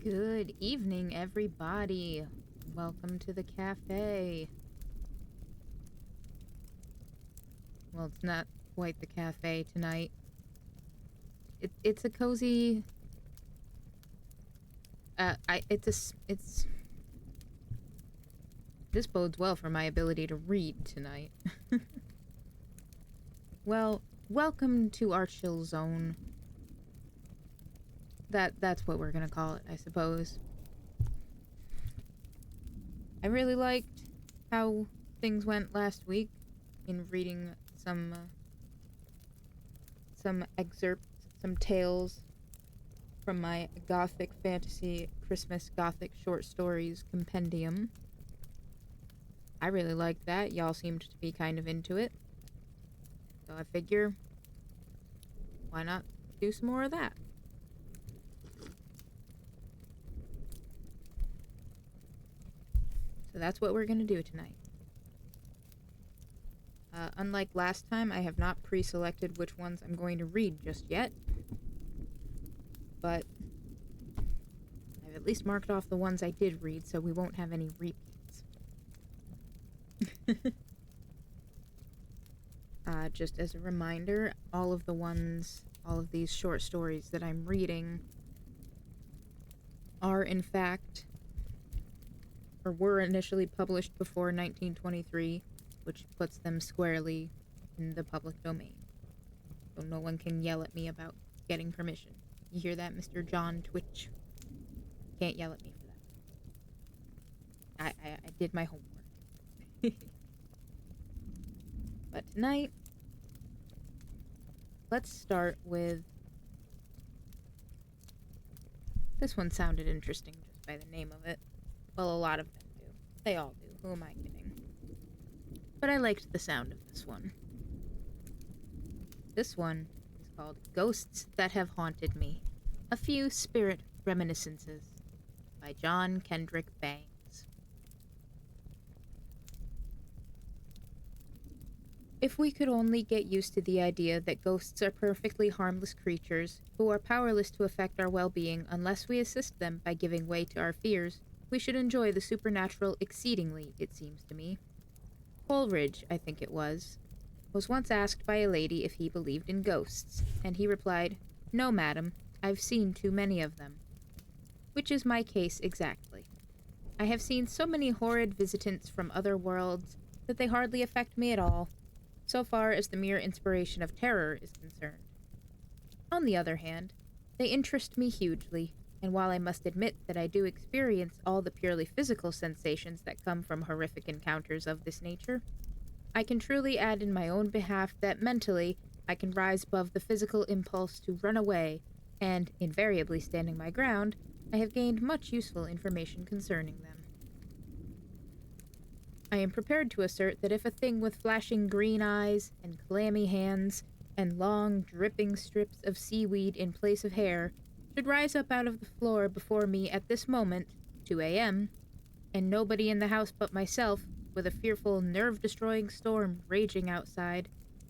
Good evening, everybody. Welcome to the cafe. Well, it's not quite the cafe tonight. It's a cozy. It's. This bodes well for my ability to read tonight. Well, welcome to our chill zone. That's what we're gonna call it, I suppose. I really liked how things went last week in reading some excerpts, some tales from my Gothic fantasy Christmas Gothic Short Stories compendium. I really liked that. Y'all seemed to be kind of into it. So I figure, why not do some more of that? So that's what we're going to do tonight. Unlike last time, I have not pre-selected which ones I'm going to read just yet. But I've at least marked off the ones I did read, so we won't have any repeats. Just as a reminder, all of these short stories that I'm reading are in fact, or were initially published before 1923, which puts them squarely in the public domain. So no one can yell at me about getting permission. You hear that, Mr. John Twitch? Can't yell at me for that. I did my homework. But tonight, let's start with... This one sounded interesting just by the name of it. Well, a lot of them do. They all do. Who am I kidding? But I liked the sound of this one. This one is called Ghosts That Have Haunted Me. A Few Spirit Reminiscences by John Kendrick Bangs. If we could only get used to the idea that ghosts are perfectly harmless creatures who are powerless to affect our well-being unless we assist them by giving way to our fears, we should enjoy the supernatural exceedingly, it seems to me. Coleridge, I think it was once asked by a lady if he believed in ghosts, and he replied, "No, madam, I've seen too many of them." Which is my case exactly. I have seen so many horrid visitants from other worlds that they hardly affect me at all, so far as the mere inspiration of terror is concerned. On the other hand, they interest me hugely, and while I must admit that I do experience all the purely physical sensations that come from horrific encounters of this nature, I can truly add in my own behalf that mentally I can rise above the physical impulse to run away, and, invariably standing my ground, I have gained much useful information concerning them. I am prepared to assert that if a thing with flashing green eyes and clammy hands and long, dripping strips of seaweed in place of hair should rise up out of the floor before me at this moment, 2 a.m., and nobody in the house but myself, with a fearful, nerve-destroying storm raging outside,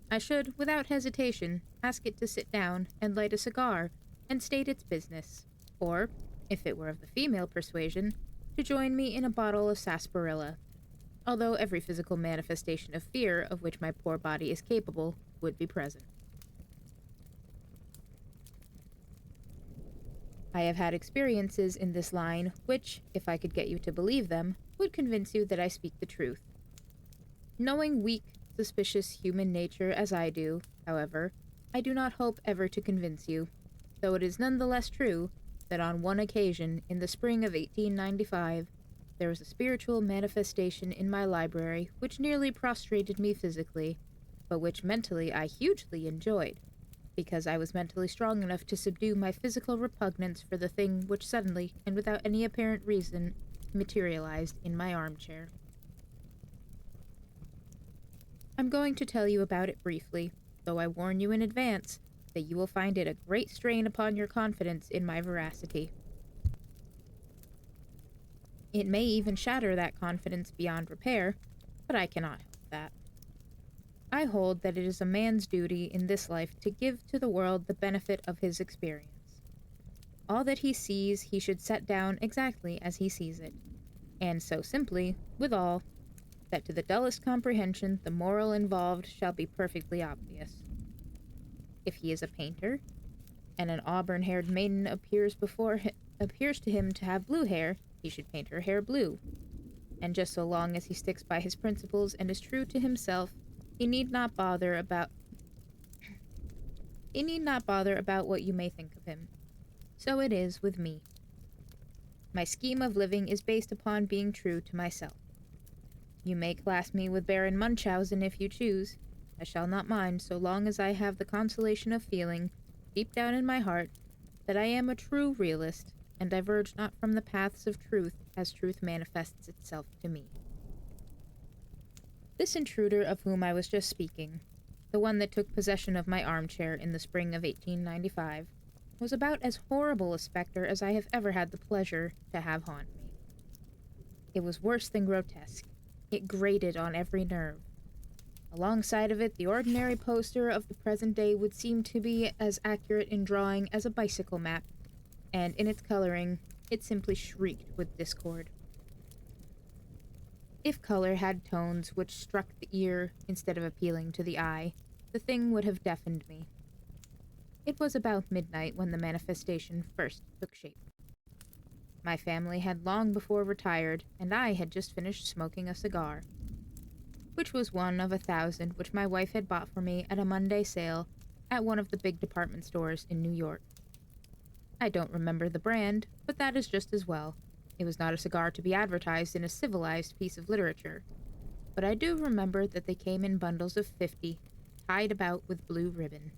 I should, without hesitation, ask it to sit down and light a cigar and state its business, or, if it were of the female persuasion, to join me in a bottle of sarsaparilla, although every physical manifestation of fear of which my poor body is capable would be present. I have had experiences in this line which, if I could get you to believe them, would convince you that I speak the truth. Knowing weak, suspicious human nature as I do, however, I do not hope ever to convince you, though it is none the less true that on one occasion in the spring of 1895, there was a spiritual manifestation in my library which nearly prostrated me physically, but which mentally I hugely enjoyed, because I was mentally strong enough to subdue my physical repugnance for the thing which suddenly, and without any apparent reason, materialized in my armchair. I'm going to tell you about it briefly, though I warn you in advance that you will find it a great strain upon your confidence in my veracity. It may even shatter that confidence beyond repair, but I cannot help that. I hold that it is a man's duty in this life to give to the world the benefit of his experience. All that he sees he should set down exactly as he sees it, and so simply, withal, that to the dullest comprehension the moral involved shall be perfectly obvious. If he is a painter, and an auburn-haired maiden appears to him to have blue hair, he should paint her hair blue. And just so long as he sticks by his principles and is true to himself, he need not bother about what you may think of him. So it is with me. My scheme of living is based upon being true to myself. You may class me with Baron Munchausen if you choose. I shall not mind so long as I have the consolation of feeling, deep down in my heart, that I am a true realist, and diverge not from the paths of truth as truth manifests itself to me. This intruder of whom I was just speaking, the one that took possession of my armchair in the spring of 1895, was about as horrible a spectre as I have ever had the pleasure to have haunt me. It was worse than grotesque. It grated on every nerve. Alongside of it, the ordinary poster of the present day would seem to be as accurate in drawing as a bicycle map, and in its coloring, it simply shrieked with discord. If color had tones which struck the ear instead of appealing to the eye, the thing would have deafened me. It was about midnight when the manifestation first took shape. My family had long before retired, and I had just finished smoking a cigar, which was one of 1,000 which my wife had bought for me at a Monday sale at one of the big department stores in New York. I don't remember the brand, but that is just as well. It was not a cigar to be advertised in a civilized piece of literature. But I do remember that they came in bundles of 50, tied about with blue ribbon.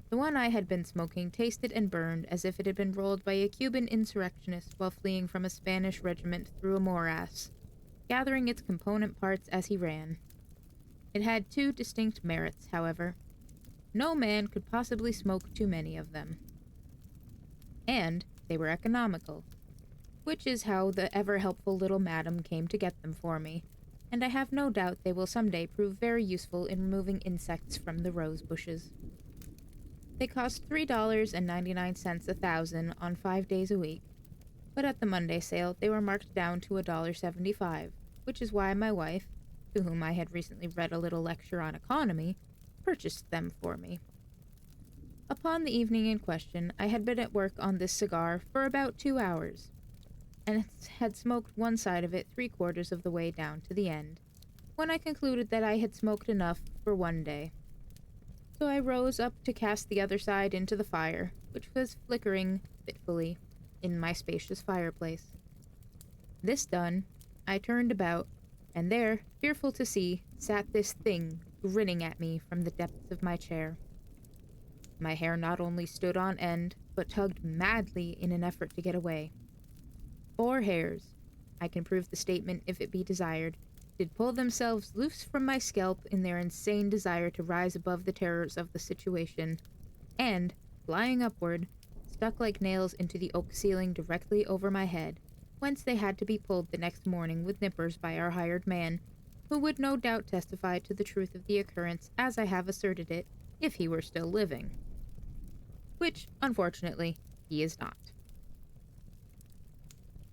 The one I had been smoking tasted and burned as if it had been rolled by a Cuban insurrectionist while fleeing from a Spanish regiment through a morass, gathering its component parts as he ran. It had two distinct merits, however. No man could possibly smoke too many of them. And they were economical, which is how the ever-helpful little madam came to get them for me, and I have no doubt they will someday prove very useful in removing insects from the rose bushes. They cost $3.99 a thousand on 5 days a week, but at the Monday sale they were marked down to $1.75, which is why my wife, to whom I had recently read a little lecture on economy, purchased them for me. Upon the evening in question, I had been at work on this cigar for about 2 hours, and had smoked one side of it 3/4 of the way down to the end, when I concluded that I had smoked enough for one day. So I rose up to cast the other side into the fire, which was flickering fitfully in my spacious fireplace. This done, I turned about, and there, fearful to see, sat this thing grinning at me from the depths of my chair. My hair not only stood on end, but tugged madly in an effort to get away. 4 hairs, I can prove the statement if it be desired, did pull themselves loose from my scalp in their insane desire to rise above the terrors of the situation, and, flying upward, stuck like nails into the oak ceiling directly over my head, whence they had to be pulled the next morning with nippers by our hired man, who would no doubt testify to the truth of the occurrence as I have asserted it, if he were still living. Which, unfortunately, he is not.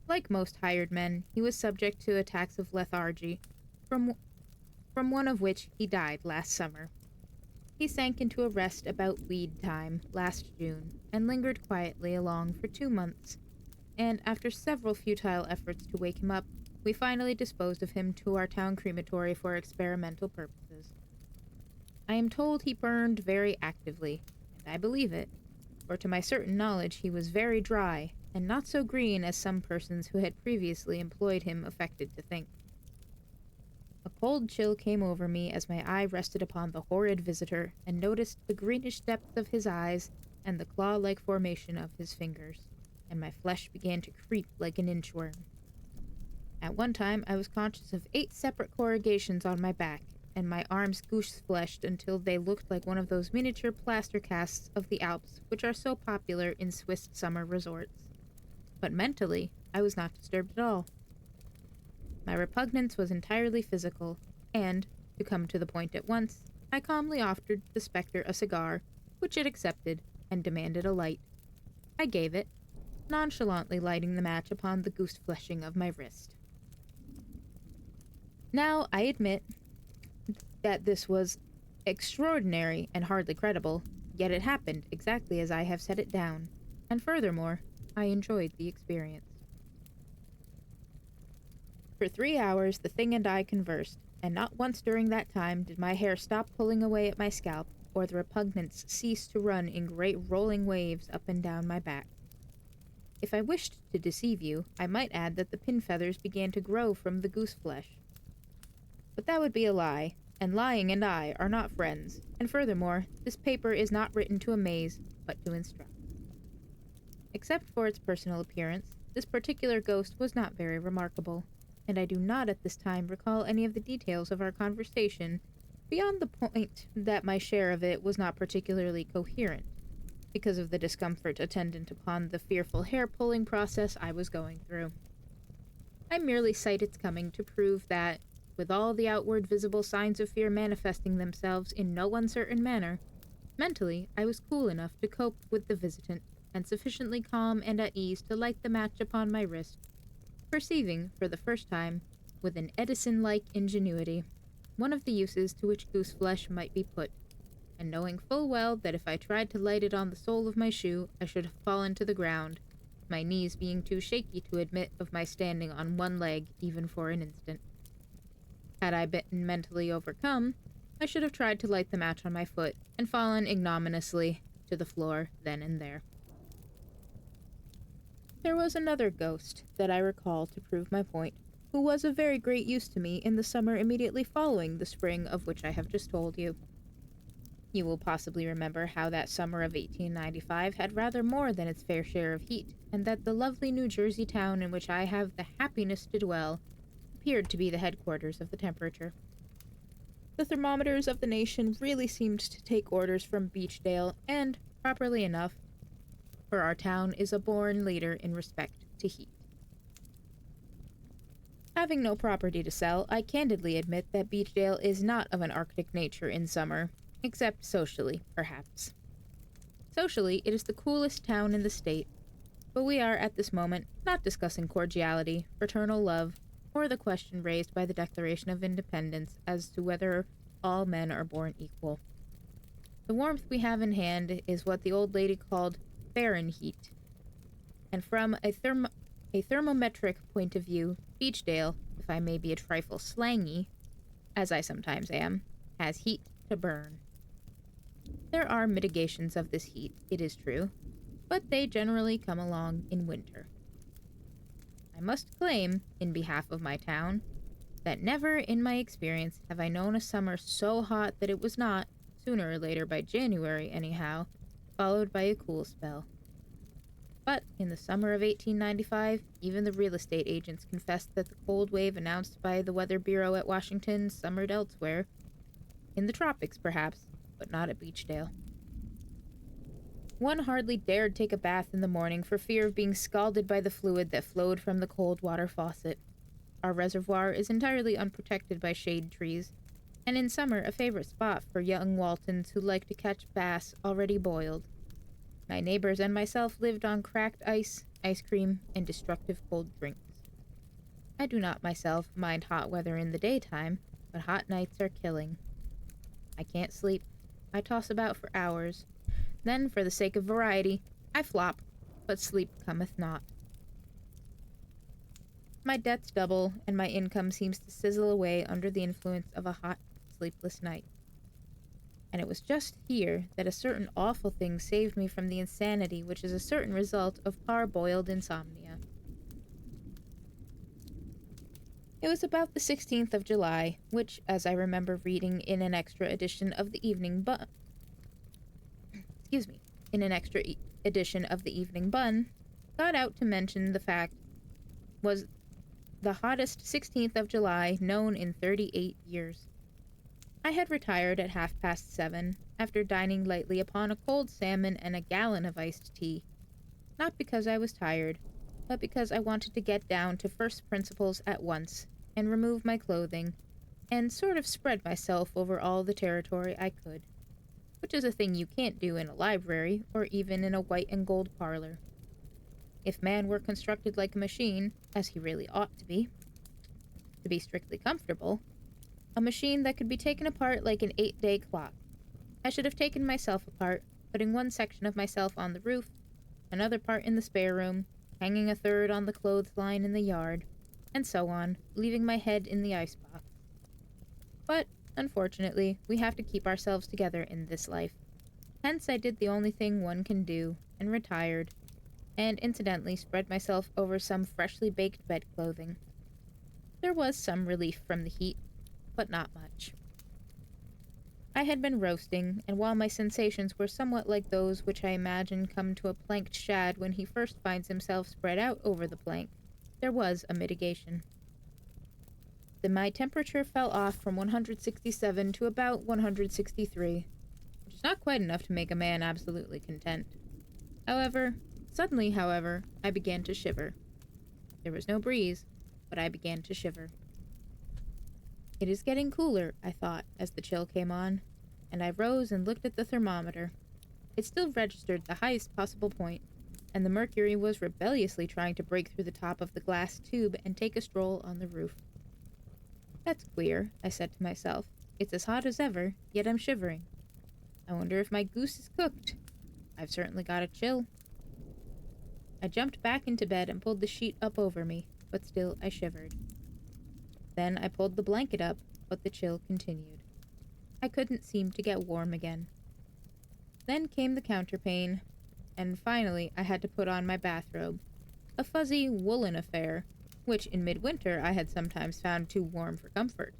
Like most hired men, he was subject to attacks of lethargy, from one of which he died last summer. He sank into a rest about weed time last June, and lingered quietly along for 2 months, and after several futile efforts to wake him up, we finally disposed of him to our town crematory for experimental purposes. I am told he burned very actively, and I believe it, for to my certain knowledge he was very dry, and not so green as some persons who had previously employed him affected to think. A cold chill came over me as my eye rested upon the horrid visitor, and noticed the greenish depth of his eyes and the claw-like formation of his fingers, and my flesh began to creep like an inchworm. At one time I was conscious of 8 separate corrugations on my back, and my arms goose-fleshed until they looked like one of those miniature plaster casts of the Alps which are so popular in Swiss summer resorts. But mentally, I was not disturbed at all. My repugnance was entirely physical, and, to come to the point at once, I calmly offered the spectre a cigar, which it accepted, and demanded a light. I gave it, nonchalantly lighting the match upon the goose fleshing of my wrist. Now, I admit that this was extraordinary and hardly credible, yet it happened exactly as I have set it down, and furthermore, I enjoyed the experience. For 3 hours, the thing and I conversed, and not once during that time did my hair stop pulling away at my scalp, or the repugnance cease to run in great rolling waves up and down my back. If I wished to deceive you, I might add that the pin feathers began to grow from the goose flesh. But that would be a lie, and lying and I are not friends, and furthermore, this paper is not written to amaze, but to instruct. Except for its personal appearance, this particular ghost was not very remarkable, and I do not at this time recall any of the details of our conversation, beyond the point that my share of it was not particularly coherent, because of the discomfort attendant upon the fearful hair-pulling process I was going through. I merely cite its coming to prove that, with all the outward visible signs of fear manifesting themselves in no uncertain manner, mentally I was cool enough to cope with the visitant, and sufficiently calm and at ease to light the match upon my wrist, perceiving, for the first time, with an Edison-like ingenuity, one of the uses to which goose flesh might be put, and knowing full well that if I tried to light it on the sole of my shoe, I should have fallen to the ground, my knees being too shaky to admit of my standing on one leg even for an instant. Had I been mentally overcome, I should have tried to light the match on my foot, and fallen ignominiously to the floor then and there. There was another ghost that I recall to prove my point, who was of very great use to me in the summer immediately following the spring of which I have just told you. You will possibly remember how that summer of 1895 had rather more than its fair share of heat, and that the lovely New Jersey town in which I have the happiness to dwell appeared to be the headquarters of the temperature. The thermometers of the nation really seemed to take orders from Beechdale, and, properly enough, for our town is a born leader in respect to heat. Having no property to sell, I candidly admit that Beechdale is not of an Arctic nature in summer, except socially, perhaps. Socially, it is the coolest town in the state, but we are at this moment not discussing cordiality, fraternal love, or the question raised by the Declaration of Independence as to whether all men are born equal. The warmth we have in hand is what the old lady called Fahrenheit, and from a thermometric point of view, Beechdale, if I may be a trifle slangy, as I sometimes am, has heat to burn. There are mitigations of this heat, it is true, but they generally come along in winter. I must claim, in behalf of my town, that never in my experience have I known a summer so hot that it was not, sooner or later by January anyhow, followed by a cool spell. But in the summer of 1895, even the real estate agents confessed that the cold wave announced by the Weather Bureau at Washington summered elsewhere, in the tropics perhaps, but not at Beechdale. One hardly dared take a bath in the morning for fear of being scalded by the fluid that flowed from the cold water faucet. Our reservoir is entirely unprotected by shade trees, and in summer a favorite spot for young Waltons who like to catch bass already boiled. My neighbors and myself lived on cracked ice cream, and destructive cold drinks. I do not myself mind hot weather in the daytime, but hot nights are killing. I can't sleep. I toss about for hours. Then, for the sake of variety, I flop, but sleep cometh not. My debts double, and my income seems to sizzle away under the influence of a hot, sleepless night. And it was just here that a certain awful thing saved me from the insanity which is a certain result of parboiled insomnia. It was about the 16th of July, which, as I remember reading in an extra edition of the Evening Bun, got out to mention the fact was the hottest 16th of July known in 38 years. I had retired at 7:30, after dining lightly upon a cold salmon and a gallon of iced tea, not because I was tired, but because I wanted to get down to first principles at once, and remove my clothing, and sort of spread myself over all the territory I could, which is a thing you can't do in a library or even in a white and gold parlor. If man were constructed like a machine, as he really ought to be strictly comfortable, a machine that could be taken apart like an 8-day clock, I should have taken myself apart, putting one section of myself on the roof, another part in the spare room, hanging a third on the clothesline in the yard, and so on, leaving my head in the icebox. But, unfortunately, we have to keep ourselves together in this life. Hence I did the only thing one can do, and retired, and incidentally spread myself over some freshly baked bedclothing. There was some relief from the heat, but not much. I had been roasting, and while my sensations were somewhat like those which I imagine come to a planked shad when he first finds himself spread out over the plank, there was a mitigation. Then my temperature fell off from 167 to about 163, which is not quite enough to make a man absolutely content. Suddenly, I began to shiver. There was no breeze, but I began to shiver. It is getting cooler, I thought, as the chill came on, and I rose and looked at the thermometer. It still registered the highest possible point, and the mercury was rebelliously trying to break through the top of the glass tube and take a stroll on the roof. That's queer, I said to myself. It's as hot as ever, yet I'm shivering. I wonder if my goose is cooked. I've certainly got a chill. I jumped back into bed and pulled the sheet up over me, but still I shivered. Then I pulled the blanket up, but the chill continued. I couldn't seem to get warm again. Then came the counterpane, and finally I had to put on my bathrobe, a fuzzy woolen affair, which in midwinter I had sometimes found too warm for comfort.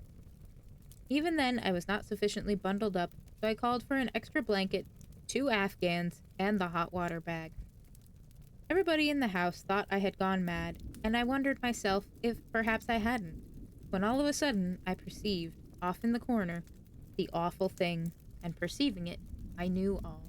Even then I was not sufficiently bundled up, so I called for an extra blanket, 2 Afghans, and the hot water bag. Everybody in the house thought I had gone mad, and I wondered myself if perhaps I hadn't, when all of a sudden I perceived, off in the corner, the awful thing, and perceiving it, I knew all.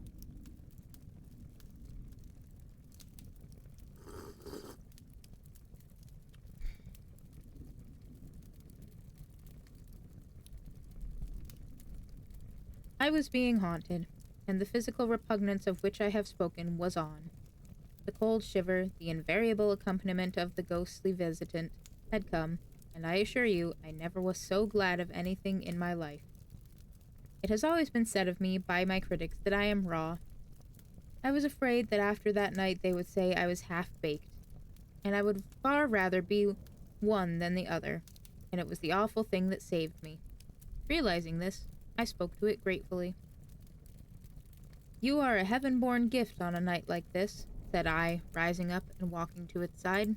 I was being haunted, and the physical repugnance of which I have spoken was on. The cold shiver, the invariable accompaniment of the ghostly visitant, had come, and I assure you I never was so glad of anything in my life. It has always been said of me by my critics that I am raw. I was afraid that after that night they would say I was half-baked, and I would far rather be one than the other, and it was the awful thing that saved me. Realizing this, I spoke to it gratefully. "You are a heaven-born gift on a night like this," said I, rising up and walking to its side.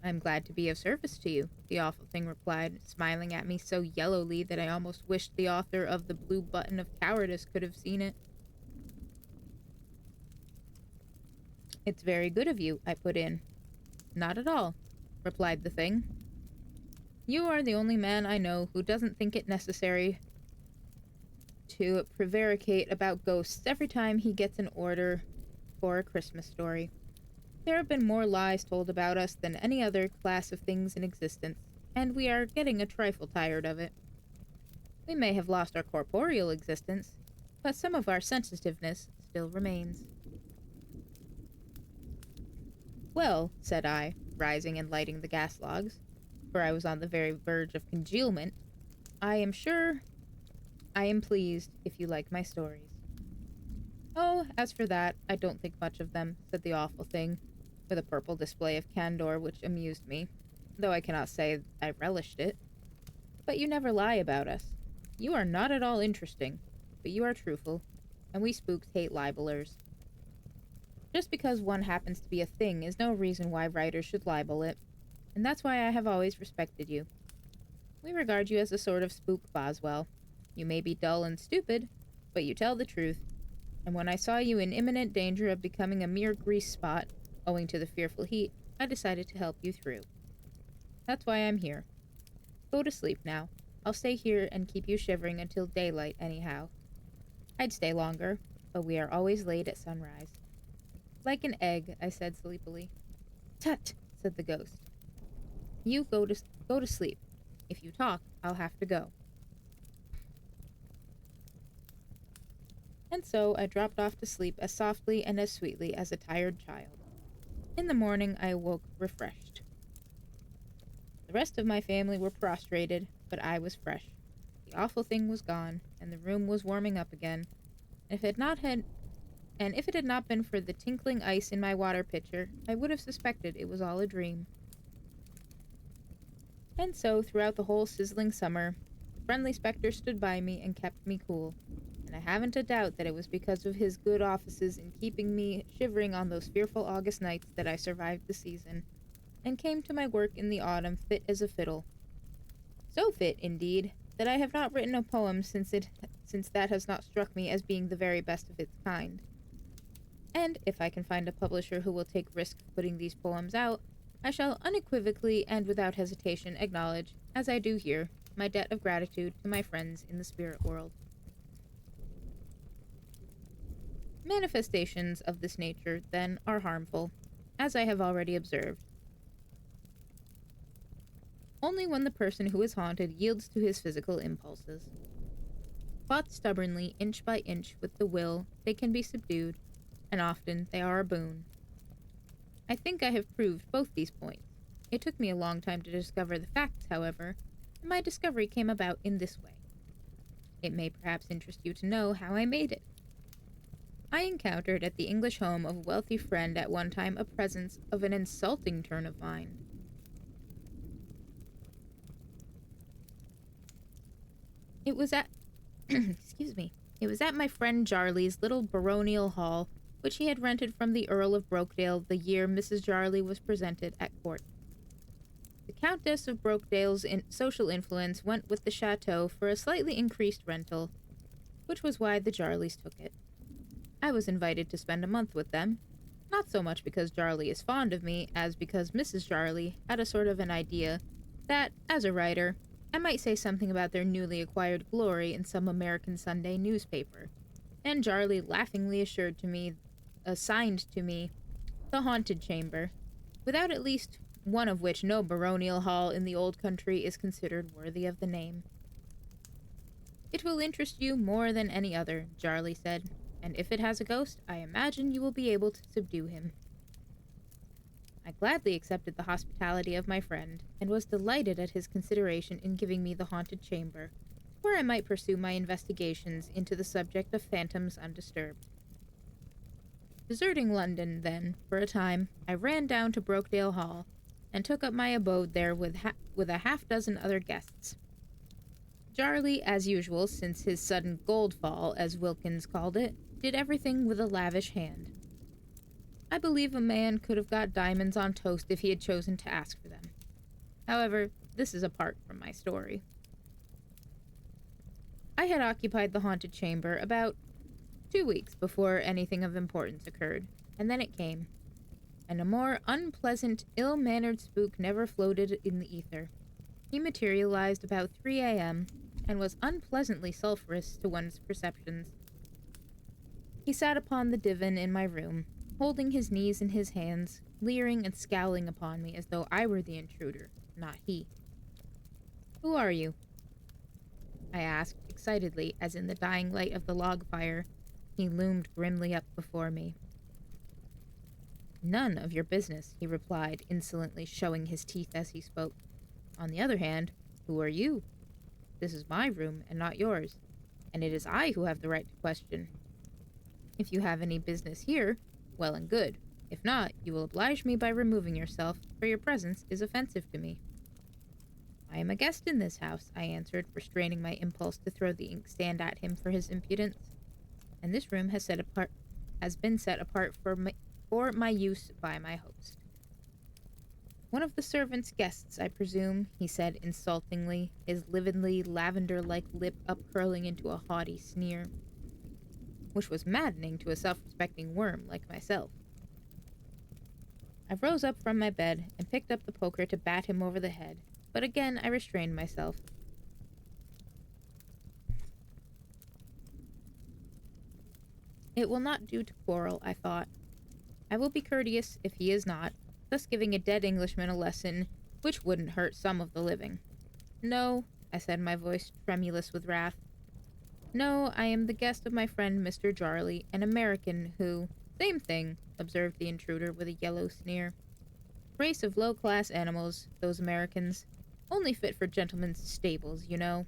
"I'm glad to be of service to you," the awful thing replied, smiling at me so yellowly that I almost wished the author of the Blue Button of Cowardice could have seen it. "It's very good of you," I put in. "Not at all," replied the thing. "You are the only man I know who doesn't think it necessary to prevaricate about ghosts every time he gets an order for a Christmas story. There have been more lies told about us than any other class of things in existence, and we are getting a trifle tired of it. We may have lost our corporeal existence, but some of our sensitiveness still remains." "Well," said I, rising and lighting the gas logs, for I was on the very verge of congealment, "I am sure I am pleased if you like my stories." "Oh, as for that, I don't think much of them," said the awful thing, with a purple display of candor which amused me, though I cannot say I relished it. "But you never lie about us. You are not at all interesting, but you are truthful, and we spooks hate libelers. Just because one happens to be a thing is no reason why writers should libel it, and that's why I have always respected you. We regard you as a sort of spook Boswell. You may be dull and stupid, but you tell the truth, and when I saw you in imminent danger of becoming a mere grease spot, owing to the fearful heat, I decided to help you through. That's why I'm here. Go to sleep now. I'll stay here and keep you shivering until daylight anyhow. I'd stay longer, but we are always late at sunrise." "Like an egg," I said sleepily. "Tut," said the ghost. "You go to sleep. If you talk, I'll have to go." and so I dropped off to sleep as softly and as sweetly as a tired child. In the morning, I awoke refreshed. The rest of my family were prostrated, but I was fresh. The awful thing was gone, and the room was warming up again. If it had not been for the tinkling ice in my water pitcher, I would have suspected it was all a dream. And so, throughout the whole sizzling summer, the friendly spectre stood by me and kept me cool, and I haven't a doubt that it was because of his good offices in keeping me shivering on those fearful August nights that I survived the season, and came to my work in the autumn fit as a fiddle. So fit, indeed, that I have not written a poem since that has not struck me as being the very best of its kind. And if I can find a publisher who will take risk putting these poems out, I shall unequivocally and without hesitation acknowledge, as I do here, my debt of gratitude to my friends in the spirit world. Manifestations of this nature, then, are harmful, as I have already observed, only when the person who is haunted yields to his physical impulses. Fought stubbornly, inch by inch, with the will, they can be subdued, and often they are a boon. I think I have proved both these points. It took me a long time to discover the facts, however, and my discovery came about in this way. It may perhaps interest you to know how I made it. I encountered at the English home of a wealthy friend at one time a presence of an insulting turn of mind. It was at excuse me. It was at my friend Jarley's little baronial hall, which he had rented from the Earl of Brokedale the year Mrs. Jarley was presented at court. The Countess of Brokedale's social influence went with the chateau for a slightly increased rental, which was why the Jarleys took it. I was invited to spend a month with them, not so much because Jarley is fond of me as because Mrs. Jarley had a sort of an idea that, as a writer, I might say something about their newly acquired glory in some American Sunday newspaper, and Jarley laughingly assigned to me the haunted chamber, without at least one of which no baronial hall in the old country is considered worthy of the name. "It will interest you more than any other," Jarley said, "and if it has a ghost, I imagine you will be able to subdue him." I gladly accepted the hospitality of my friend, and was delighted at his consideration in giving me the haunted chamber, where I might pursue my investigations into the subject of phantoms undisturbed. Deserting London, then, for a time, I ran down to Brokedale Hall, and took up my abode there with a half-dozen other guests. Jarley, as usual since his sudden gold fall, as Wilkins called it, did everything with a lavish hand. I believe a man could have got diamonds on toast if he had chosen to ask for them. However, this is apart from my story. I had occupied the haunted chamber about 2 weeks before anything of importance occurred, and then it came. And a more unpleasant, ill-mannered spook never floated in the ether. He materialized about 3 a.m., and was unpleasantly sulphurous to one's perceptions. He sat upon the divan in my room, holding his knees in his hands, leering and scowling upon me as though I were the intruder, not he. "Who are you?" I asked, excitedly, as in the dying light of the log fire, he loomed grimly up before me. "None of your business," he replied, insolently showing his teeth as he spoke. "On the other hand, who are you? This is my room and not yours, and it is I who have the right to question. If you have any business here, well and good. If not, you will oblige me by removing yourself, for your presence is offensive to me." "I am a guest in this house," I answered, restraining my impulse to throw the inkstand at him for his impudence. "And this room has been set apart for my use by my host." "One of the servants' guests, I presume," he said insultingly, his lividly lavender-like lip upcurling into a haughty sneer, which was maddening to a self-respecting worm like myself. I rose up from my bed and picked up the poker to bat him over the head, but again I restrained myself. It will not do to quarrel, I thought. I will be courteous if he is not, thus giving a dead Englishman a lesson which wouldn't hurt some of the living. "No," I said, my voice tremulous with wrath. No, I am the guest of my friend Mr. Jarley, an American who— Same thing, observed the intruder with a yellow sneer. Race of low-class animals, those Americans. Only fit for gentlemen's stables, you know.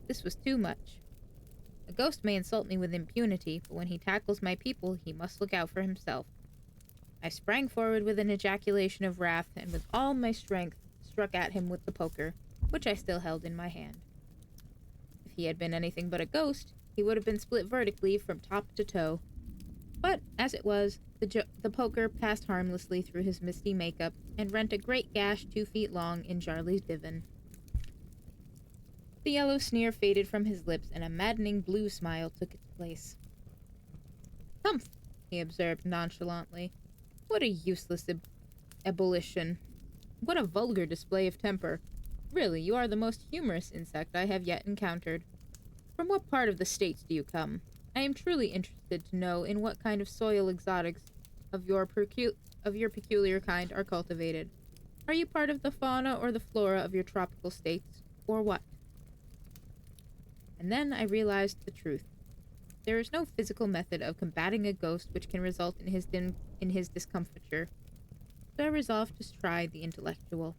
This was too much. A ghost may insult me with impunity, but when he tackles my people, he must look out for himself. I sprang forward with an ejaculation of wrath, and with all my strength struck at him with the poker, which I still held in my hand. If he had been anything but a ghost, he would have been split vertically from top to toe. But, as it was, the poker passed harmlessly through his misty makeup and rent a great gash 2 feet long in Jarley's divan. The yellow sneer faded from his lips, and a maddening blue smile took its place. "Humph," he observed nonchalantly. "What a useless ebullition. What a vulgar display of temper. Really, you are the most humorous insect I have yet encountered. From what part of the States do you come? I am truly interested to know in what kind of soil exotics of your peculiar kind are cultivated. Are you part of the fauna or the flora of your tropical states, or what?" And then I realized the truth. There is no physical method of combating a ghost which can result in his discomfiture. So I resolved to try the intellectual.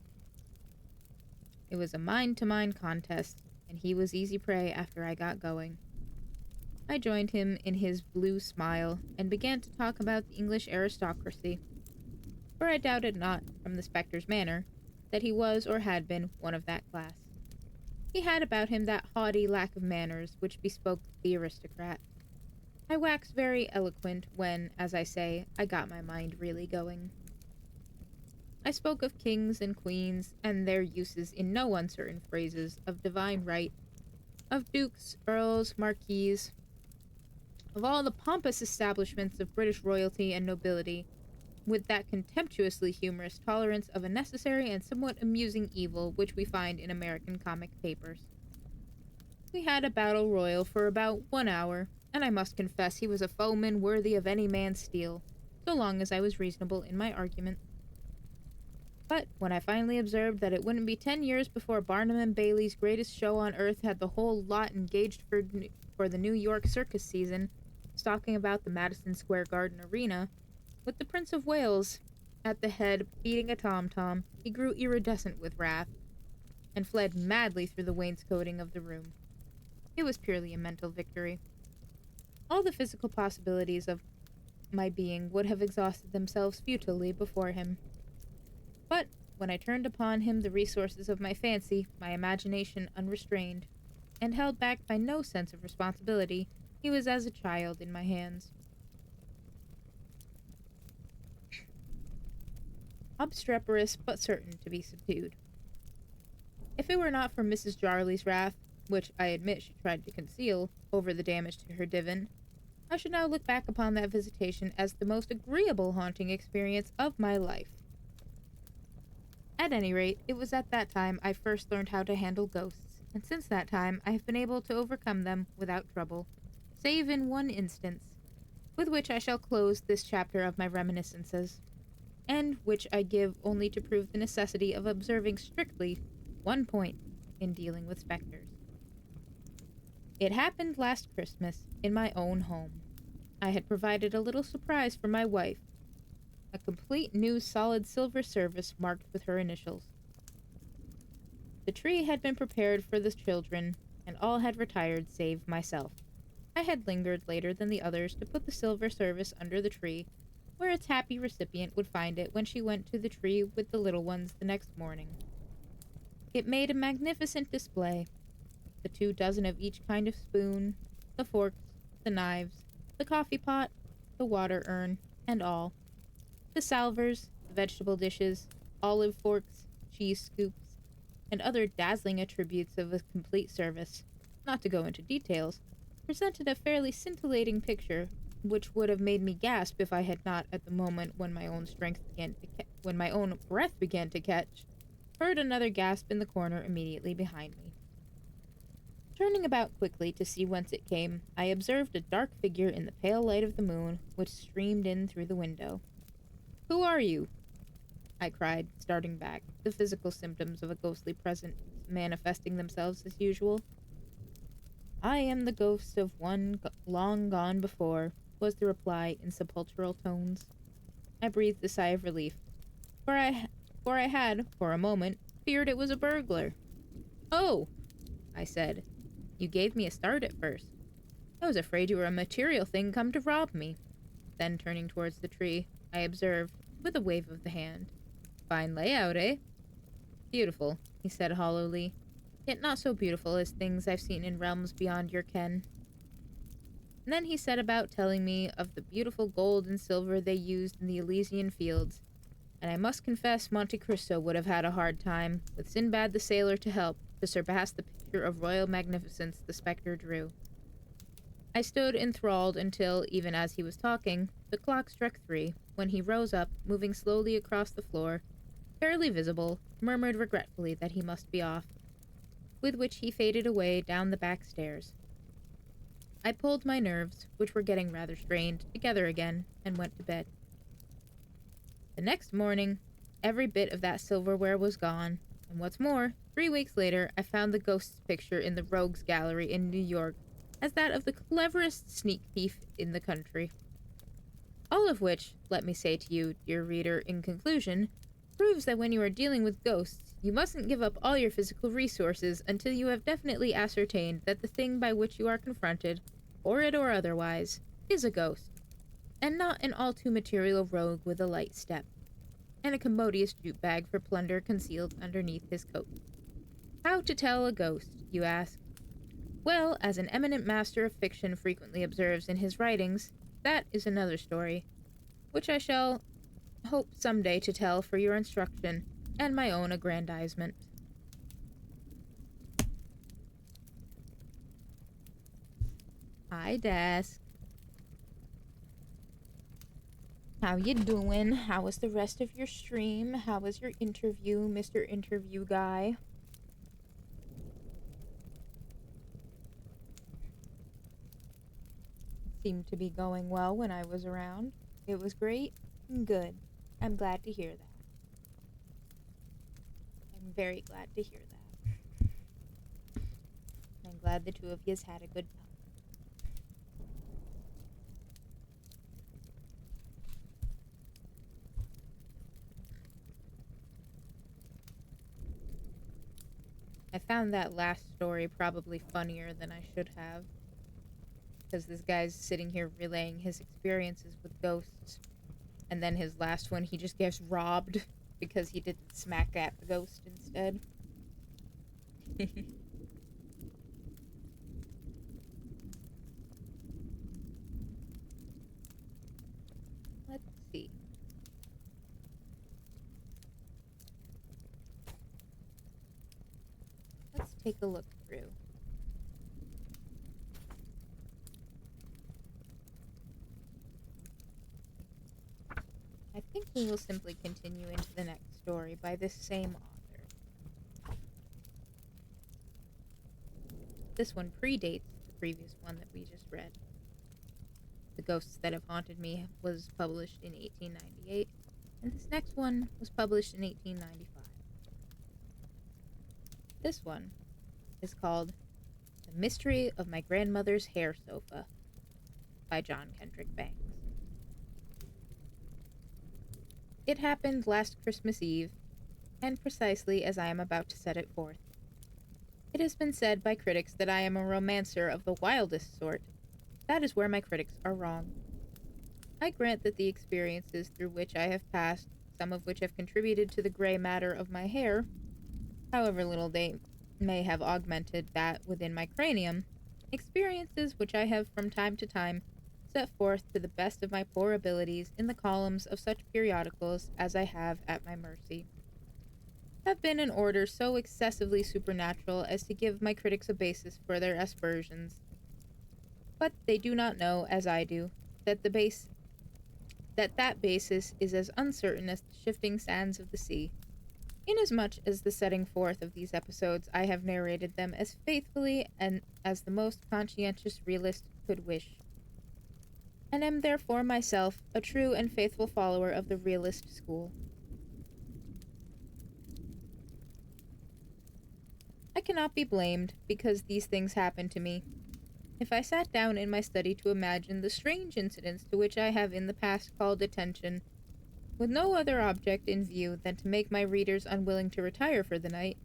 It was a mind-to-mind contest, and he was easy prey after I got going. I joined him in his blue smile, and began to talk about the English aristocracy, for I doubted not, from the spectre's manner, that he was or had been one of that class. He had about him that haughty lack of manners which bespoke the aristocrat. I waxed very eloquent when, as I say, I got my mind really going. I spoke of kings and queens, and their uses in no uncertain phrases, of divine right, of dukes, earls, marquises, of all the pompous establishments of British royalty and nobility, with that contemptuously humorous tolerance of a necessary and somewhat amusing evil which we find in American comic papers. We had a battle royal for about 1 hour, and I must confess he was a foeman worthy of any man's steel, so long as I was reasonable in my argument. But when I finally observed that it wouldn't be 10 years before Barnum and Bailey's greatest show on earth had the whole lot engaged for the New York circus season, stalking about the Madison Square Garden arena, with the Prince of Wales at the head beating a tom-tom, he grew iridescent with wrath, and fled madly through the wainscoting of the room. It was purely a mental victory. All the physical possibilities of my being would have exhausted themselves futilely before him. But when I turned upon him the resources of my fancy, my imagination unrestrained, and held back by no sense of responsibility, he was as a child in my hands. Obstreperous, but certain to be subdued. If it were not for Mrs. Jarley's wrath, which I admit she tried to conceal, over the damage to her divan, I should now look back upon that visitation as the most agreeable haunting experience of my life. At any rate, it was at that time I first learned how to handle ghosts, and since that time I have been able to overcome them without trouble, save in one instance, with which I shall close this chapter of my reminiscences, and which I give only to prove the necessity of observing strictly one point in dealing with specters. It happened last Christmas in my own home. I had provided a little surprise for my wife, a complete new solid silver service marked with her initials. The tree had been prepared for the children, and all had retired save myself. I had lingered later than the others to put the silver service under the tree, where its happy recipient would find it when she went to the tree with the little ones the next morning. It made a magnificent display. The 2 dozen of each kind of spoon, the forks, the knives, the coffee pot, the water urn, and all. The salvers, the vegetable dishes, olive forks, cheese scoops, and other dazzling attributes of a complete service, not to go into details, presented a fairly scintillating picture, which would have made me gasp if I had not, at the moment when my own breath began to catch, heard another gasp in the corner immediately behind me. Turning about quickly to see whence it came, I observed a dark figure in the pale light of the moon, which streamed in through the window. "Who are you?" I cried, starting back, the physical symptoms of a ghostly presence manifesting themselves as usual. I am the ghost of one long gone before, was the reply in sepulchral tones. I breathed a sigh of relief, for I had, for a moment, feared it was a burglar. Oh, I said. You gave me a start at first. I was afraid you were a material thing come to rob me. Then, turning towards the tree, I observed, with a wave of the hand, Fine layout, eh? Beautiful, he said hollowly, yet not so beautiful as things I've seen in realms beyond your ken. And then he set about telling me of the beautiful gold and silver they used in the Elysian fields, and I must confess Monte Cristo would have had a hard time, with Sinbad the sailor to help, to surpass the picture of royal magnificence the spectre drew. I stood enthralled until, even as he was talking, the clock struck 3, when he rose up, moving slowly across the floor, barely visible, murmured regretfully that he must be off, with which he faded away down the back stairs. I pulled my nerves, which were getting rather strained, together again, and went to bed. The next morning, every bit of that silverware was gone, and what's more, 3 weeks later, I found the ghost's picture in the Rogues Gallery in New York as that of the cleverest sneak thief in the country. All of which, let me say to you, dear reader, in conclusion, proves that when you are dealing with ghosts, you mustn't give up all your physical resources until you have definitely ascertained that the thing by which you are confronted, horrid or otherwise, is a ghost, and not an all too material rogue with a light step, and a commodious jute bag for plunder concealed underneath his coat. How to tell a ghost, you ask? Well, as an eminent master of fiction frequently observes in his writings, that is another story, which I shall hope someday to tell for your instruction and my own aggrandizement. Hi, Desk. How you doing? How was the rest of your stream? How was your interview, Mr. Interview Guy? Seemed to be going well when I was around. It was great. Good. I'm glad to hear that. I'm very glad to hear that. I'm glad the two of yous had a good time. I found that last story probably funnier than I should have, because this guy's sitting here relaying his experiences with ghosts, and then his last one he just gets robbed because he didn't smack at the ghost instead. Let's see. Let's take a look through. I think we will simply continue into the next story by this same author. This one predates the previous one that we just read. The Ghosts That Have Haunted Me was published in 1898, and this next one was published in 1895. This one is called The Mystery of My Grandmother's Hair Sofa by John Kendrick Bangs. It happened last Christmas Eve, and precisely as I am about to set it forth. It has been said by critics that I am a romancer of the wildest sort. That is where my critics are wrong. I grant that the experiences through which I have passed, some of which have contributed to the gray matter of my hair, however little they may have augmented that within my cranium, experiences which I have from time to time set forth to the best of my poor abilities in the columns of such periodicals as I have at my mercy, have been in order so excessively supernatural as to give my critics a basis for their aspersions. But they do not know, as I do, that that basis is as uncertain as the shifting sands of the sea. Inasmuch as the setting forth of these episodes I have narrated them as faithfully and as the most conscientious realist could wish, and am therefore myself a true and faithful follower of the realist school. I cannot be blamed because these things happen to me, If I sat down in my study to imagine the strange incidents to which I have in the past called attention, with no other object in view than to make my readers unwilling to retire for the night,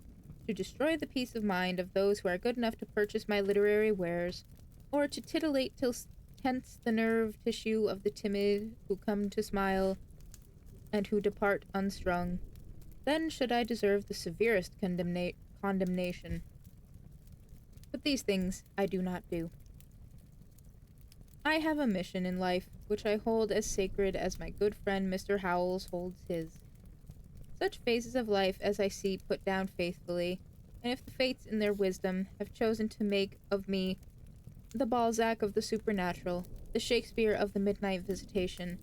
to destroy the peace of mind of those who are good enough to purchase my literary wares, or to titillate till tense the nerve tissue of the timid who come to smile and who depart unstrung, then should I deserve the severest condemnation. But these things I do not do. I have a mission in life which I hold as sacred as my good friend Mr. Howells holds his. Such phases of life as I see put down faithfully, and if the fates in their wisdom have chosen to make of me the Balzac of the supernatural, the Shakespeare of the midnight visitation,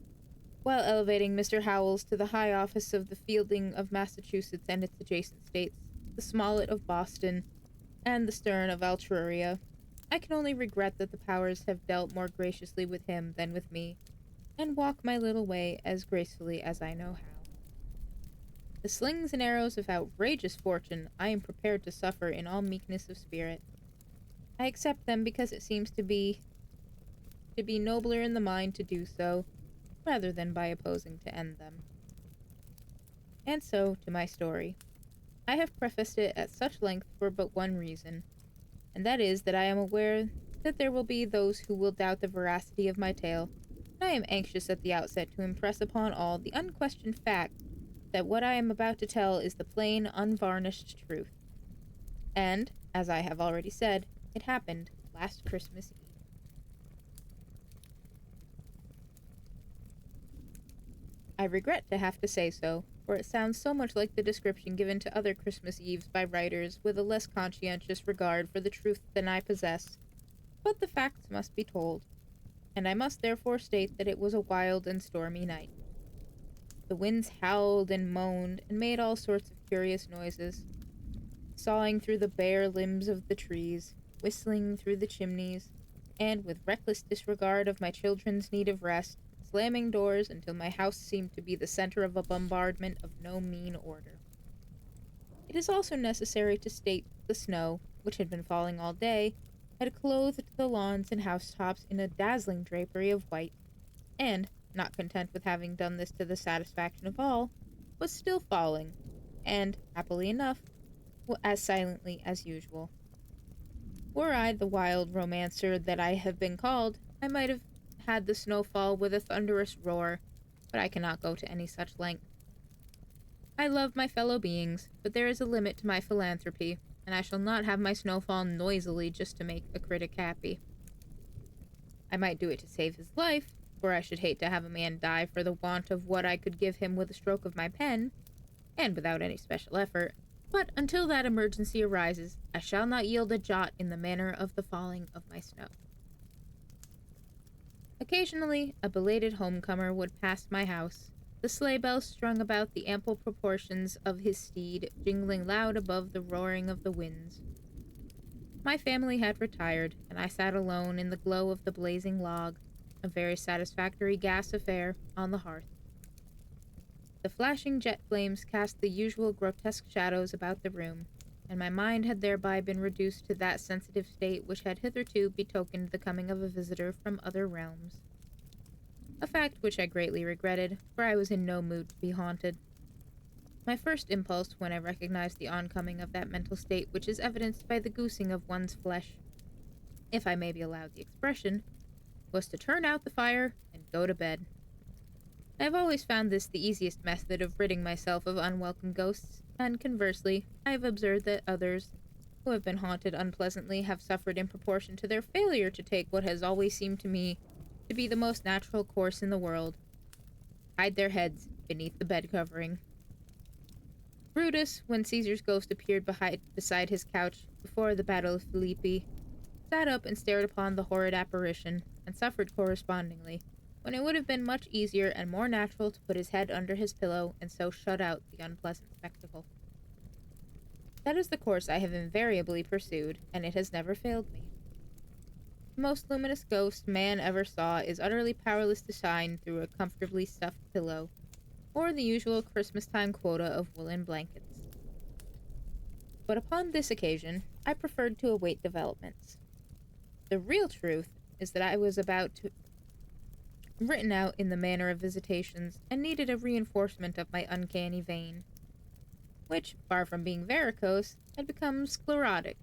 while elevating Mr. Howells to the high office of the Fielding of Massachusetts and its adjacent states, the Smollett of Boston, and the Sterne of Altruria, I can only regret that the powers have dealt more graciously with him than with me, and walk my little way as gracefully as I know how. The slings and arrows of outrageous fortune I am prepared to suffer in all meekness of spirit. I accept them because it seems to be nobler in the mind to do so, rather than by opposing to end them. And so to my story. I have prefaced it at such length for but one reason, and that is that I am aware that there will be those who will doubt the veracity of my tale, and I am anxious at the outset to impress upon all the unquestioned fact that what I am about to tell is the plain, unvarnished truth. And, as I have already said, it happened last Christmas Eve. I regret to have to say so, for it sounds so much like the description given to other Christmas Eves by writers with a less conscientious regard for the truth than I possess, but the facts must be told, and I must therefore state that it was a wild and stormy night. The winds howled and moaned and made all sorts of curious noises, sawing through the bare limbs of the trees, whistling through the chimneys, and with reckless disregard of my children's need of rest, slamming doors until my house seemed to be the center of a bombardment of no mean order. It is also necessary to state that the snow, which had been falling all day, had clothed the lawns and housetops in a dazzling drapery of white, and, not content with having done this to the satisfaction of all, was still falling, and, happily enough, as silently as usual. Were I the wild romancer that I have been called, I might have had the snow fall with a thunderous roar, but I cannot go to any such length. I love my fellow beings, but there is a limit to my philanthropy, and I shall not have my snow fall noisily just to make a critic happy. I might do it to save his life, for I should hate to have a man die for the want of what I could give him with a stroke of my pen, and without any special effort, but until that emergency arises, I shall not yield a jot in the manner of the falling of my snow. Occasionally, a belated homecomer would pass my house, the sleigh bells strung about the ample proportions of his steed jingling loud above the roaring of the winds. My family had retired, and I sat alone in the glow of the blazing log, a very satisfactory gas affair, on the hearth. The flashing jet flames cast the usual grotesque shadows about the room, and my mind had thereby been reduced to that sensitive state which had hitherto betokened the coming of a visitor from other realms. A fact which I greatly regretted, for I was in no mood to be haunted. My first impulse, when I recognized the oncoming of that mental state which is evidenced by the goosing of one's flesh, if I may be allowed the expression, was to turn out the fire and go to bed. I have always found this the easiest method of ridding myself of unwelcome ghosts, and conversely, I have observed that others, who have been haunted unpleasantly, have suffered in proportion to their failure to take what has always seemed to me to be the most natural course in the world: hide their heads beneath the bed covering. Brutus, when Caesar's ghost appeared beside his couch before the Battle of Philippi, sat up and stared upon the horrid apparition, and suffered correspondingly, when it would have been much easier and more natural to put his head under his pillow and so shut out the unpleasant spectacle. That is the course I have invariably pursued, and it has never failed me. The most luminous ghost man ever saw is utterly powerless to shine through a comfortably stuffed pillow, or the usual Christmas-time quota of woolen blankets. But upon this occasion, I preferred to await developments. The real truth is that I was about to written out in the manner of visitations and needed a reinforcement of my uncanny vein, which, far from being varicose, had become sclerotic.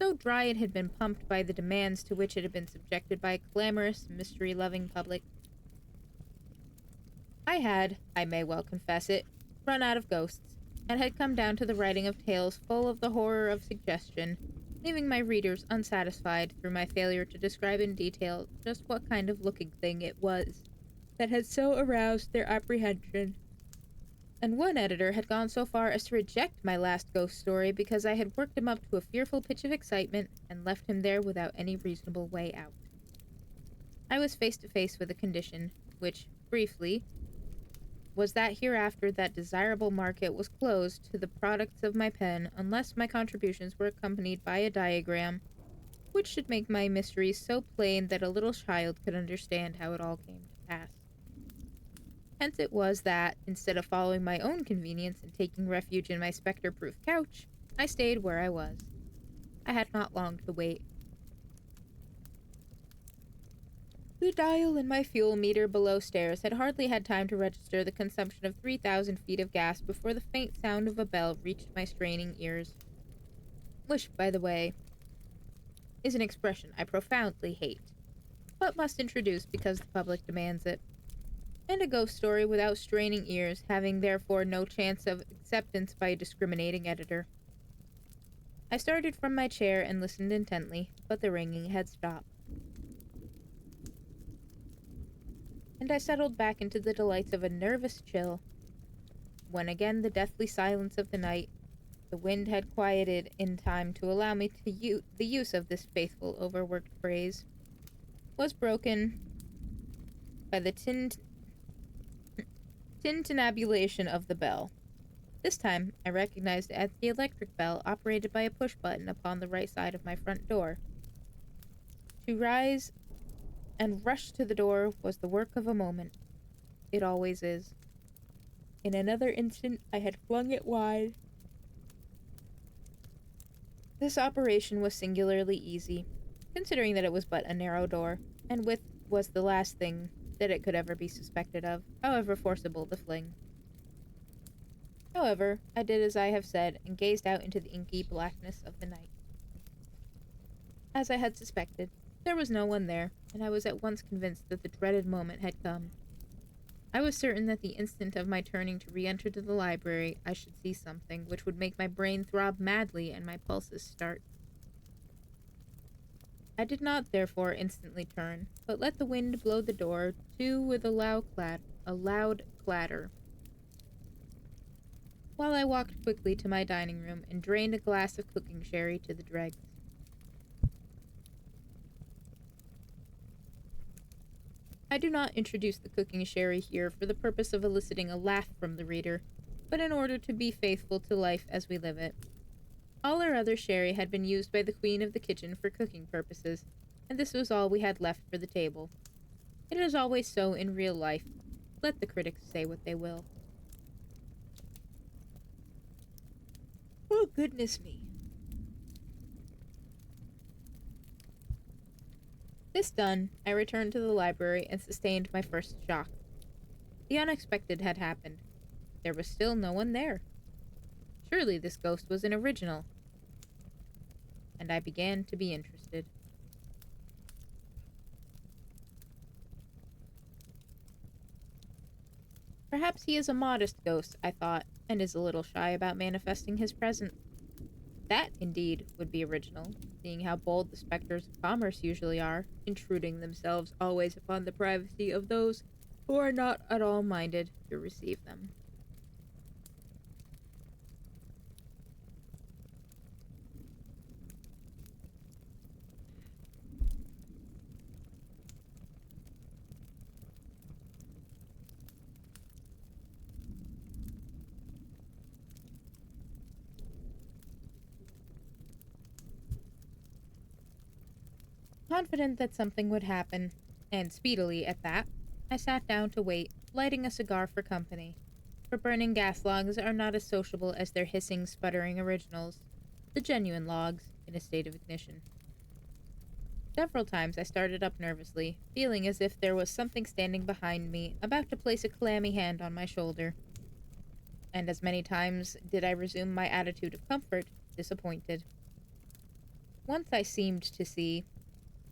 So dry it had been pumped by the demands to which it had been subjected by a clamorous, mystery-loving public. I had, I may well confess it, run out of ghosts, and had come down to the writing of tales full of the horror of suggestion, leaving my readers unsatisfied through my failure to describe in detail just what kind of looking thing it was that had so aroused their apprehension. And one editor had gone so far as to reject my last ghost story because I had worked him up to a fearful pitch of excitement and left him there without any reasonable way out. I was face to face with a condition which, briefly, was that hereafter that desirable market was closed to the products of my pen unless my contributions were accompanied by a diagram which should make my mysteries so plain that a little child could understand how it all came to pass. Hence it was that, instead of following my own convenience and taking refuge in my spectre-proof couch, I stayed where I was. I had not long to wait. The dial in my fuel meter below stairs had hardly had time to register the consumption of 3,000 feet of gas before the faint sound of a bell reached my straining ears. Which, by the way, is an expression I profoundly hate, but must introduce because the public demands it. And a ghost story without straining ears, having therefore no chance of acceptance by a discriminating editor. I started from my chair and listened intently, but the ringing had stopped. And I settled back into the delights of a nervous chill, when again the deathly silence of the night, the wind had quieted in time to allow me to the use of this faithful overworked phrase, was broken by the tintinnabulation of the bell. This time, I recognized it as the electric bell operated by a push button upon the right side of my front door. To rise and rush to the door was the work of a moment. It always is. In another instant, I had flung it wide. This operation was singularly easy, considering that it was but a narrow door, and width was the last thing that it could ever be suspected of, however forcible the fling. However, I did as I have said, and gazed out into the inky blackness of the night. As I had suspected, there was no one there, and I was at once convinced that the dreaded moment had come. I was certain that the instant of my turning to re-enter to the library, I should see something which would make my brain throb madly and my pulses start. I did not, therefore, instantly turn, but let the wind blow the door to with a loud clatter, while I walked quickly to my dining room and drained a glass of cooking sherry to the dregs. I do not introduce the cooking sherry here for the purpose of eliciting a laugh from the reader, but in order to be faithful to life as we live it. All our other sherry had been used by the queen of the kitchen for cooking purposes, and this was all we had left for the table. It is always so in real life. Let the critics say what they will. Oh, goodness me. This done, I returned to the library and sustained my first shock. The unexpected had happened. There was still no one there. Surely this ghost was an original. And I began to be interested. Perhaps he is a modest ghost, I thought, and is a little shy about manifesting his presence. That, indeed, would be original, seeing how bold the spectres of commerce usually are, intruding themselves always upon the privacy of those who are not at all minded to receive them. Confident that something would happen, and speedily at that, I sat down to wait, lighting a cigar for company, for burning gas logs are not as sociable as their hissing, sputtering originals, the genuine logs, in a state of ignition. Several times I started up nervously, feeling as if there was something standing behind me, about to place a clammy hand on my shoulder. And as many times did I resume my attitude of comfort, disappointed. Once I seemed to see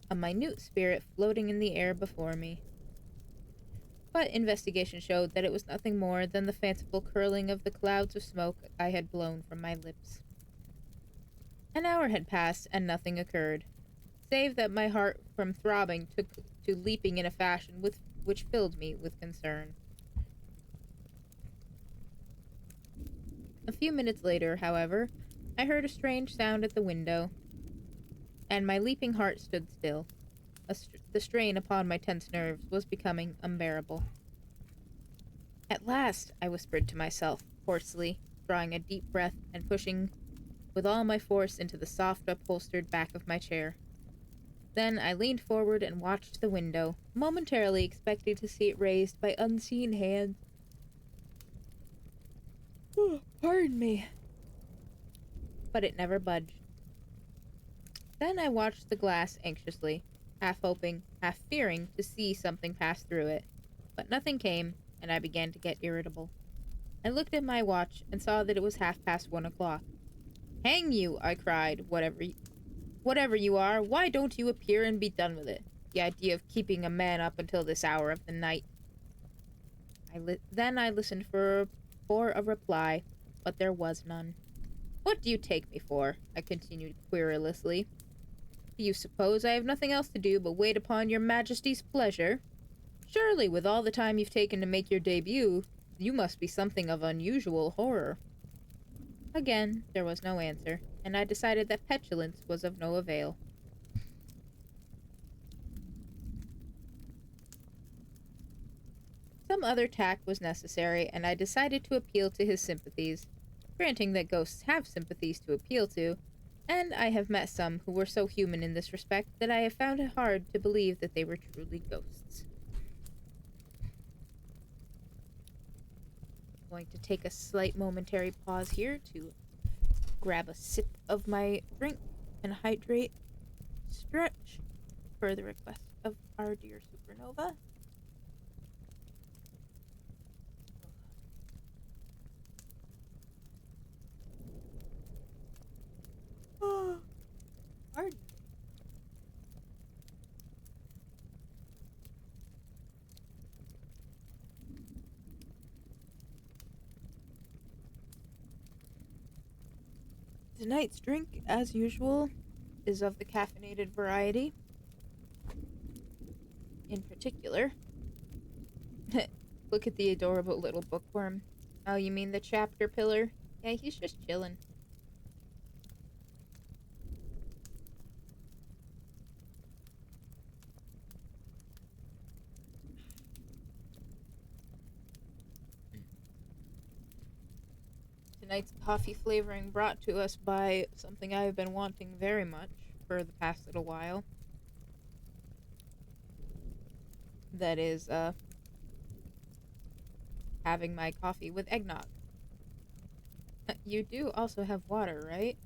a minute spirit floating in the air before me. But investigation showed that it was nothing more than the fanciful curling of the clouds of smoke I had blown from my lips. An hour had passed and nothing occurred, save that my heart from throbbing took to leaping in a fashion which filled me with concern. A few minutes later, however, I heard a strange sound at the window, and my leaping heart stood still. The strain upon my tense nerves was becoming unbearable. At last, I whispered to myself, hoarsely, drawing a deep breath and pushing with all my force into the soft upholstered back of my chair. Then I leaned forward and watched the window, momentarily expecting to see it raised by unseen hands. Pardon me. But it never budged. Then I watched the glass anxiously, half hoping, half fearing to see something pass through it. But nothing came, and I began to get irritable. I looked at my watch and saw that it was 1:30. "Hang you!" I cried. Whatever you are, why don't you appear and be done with it? The idea of keeping a man up until this hour of the night." Then I listened for a reply, but there was none. "What do you take me for?" I continued querulously. "Do you suppose I have nothing else to do but wait upon your Majesty's pleasure? Surely, with all the time you've taken to make your debut, you must be something of unusual horror." Again, there was no answer, and I decided that petulance was of no avail. Some other tack was necessary, and I decided to appeal to his sympathies, granting that ghosts have sympathies to appeal to, and I have met some who were so human in this respect that I have found it hard to believe that they were truly ghosts. I'm going to take a slight momentary pause here to grab a sip of my drink and hydrate, stretch, per the request of our dear Supernova. Pardon. Tonight's drink, as usual, is of the caffeinated variety. In particular, look at the adorable little bookworm. Oh, you mean the chapter pillar? Yeah, he's just chilling. Tonight's coffee flavoring brought to us by something I've been wanting very much for the past little while. That is, having my coffee with eggnog. You do also have water, right?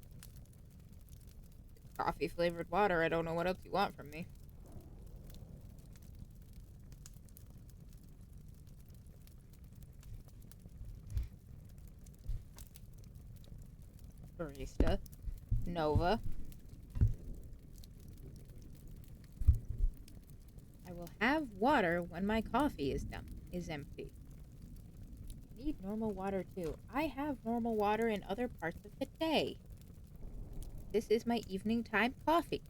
Coffee flavored water. I don't know what else you want from me. Barista. Nova. I will have water when my coffee is empty. I need normal water too. I have normal water in other parts of the day. This is my evening time coffee.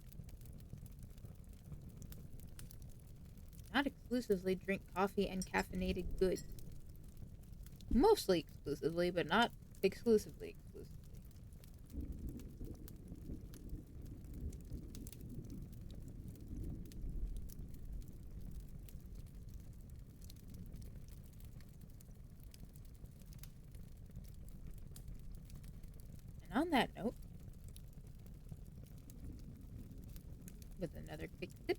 Not exclusively drink coffee and caffeinated goods. Mostly exclusively, but not exclusively. And on that note, with another quick sip,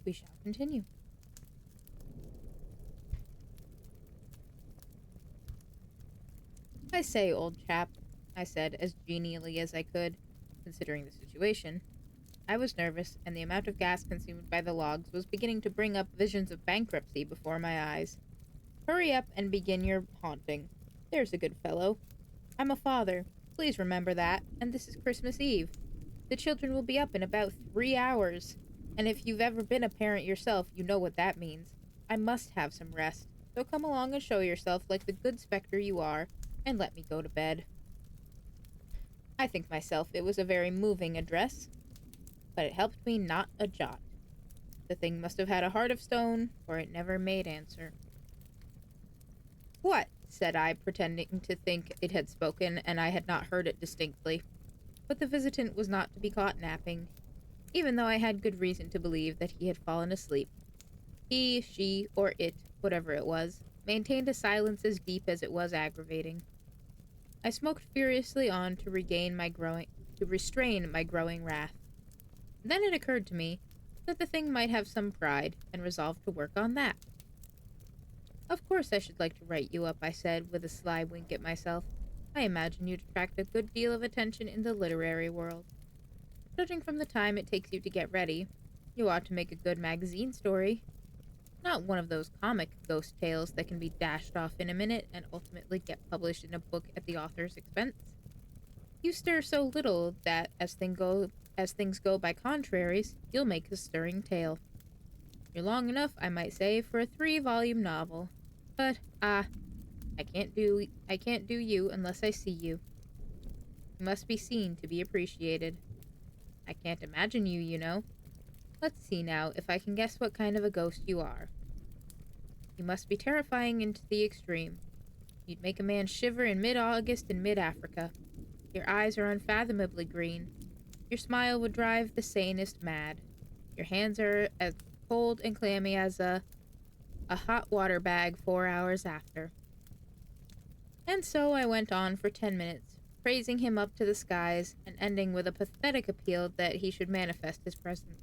we shall continue. say, old chap, I said as genially as I could, considering the situation. I was nervous, and the amount of gas consumed by the logs was beginning to bring up visions of bankruptcy before my eyes. Hurry up and begin your haunting. There's a good fellow. I'm a father. Please remember that, and this is Christmas Eve. The children will be up in about 3 hours, and if you've ever been a parent yourself, you know what that means. I must have some rest, so come along and show yourself like the good spectre you are, and let me go to bed. I think myself it was a very moving address, but it helped me not a jot. The thing must have had a heart of stone, for it never made answer. What? Said I, pretending to think it had spoken and I had not heard it distinctly. But the visitant was not to be caught napping, even though I had good reason to believe that he had fallen asleep. He, she, or it, whatever it was, maintained a silence as deep as it was aggravating. I smoked furiously on to restrain my growing wrath. Then it occurred to me that the thing might have some pride, and resolved to work on that. Of course I should like to write you up, I said, with a sly wink at myself. I imagine you'd attract a good deal of attention in the literary world. Judging from the time it takes you to get ready, you ought to make a good magazine story. Not one of those comic ghost tales that can be dashed off in a minute and ultimately get published in a book at the author's expense. You stir so little that, as things go by contraries, you'll make a stirring tale. You're long enough, I might say, for a 3-volume novel. But, I can't do you unless I see you. You must be seen to be appreciated. I can't imagine you, you know. Let's see now if I can guess what kind of a ghost you are. You must be terrifying into the extreme. You'd make a man shiver in mid-August in mid-Africa. Your eyes are unfathomably green. Your smile would drive the sanest mad. Your hands are as cold and clammy as a hot water bag 4 hours after. And so I went on for 10 minutes, praising him up to the skies and ending with a pathetic appeal that he should manifest his presence.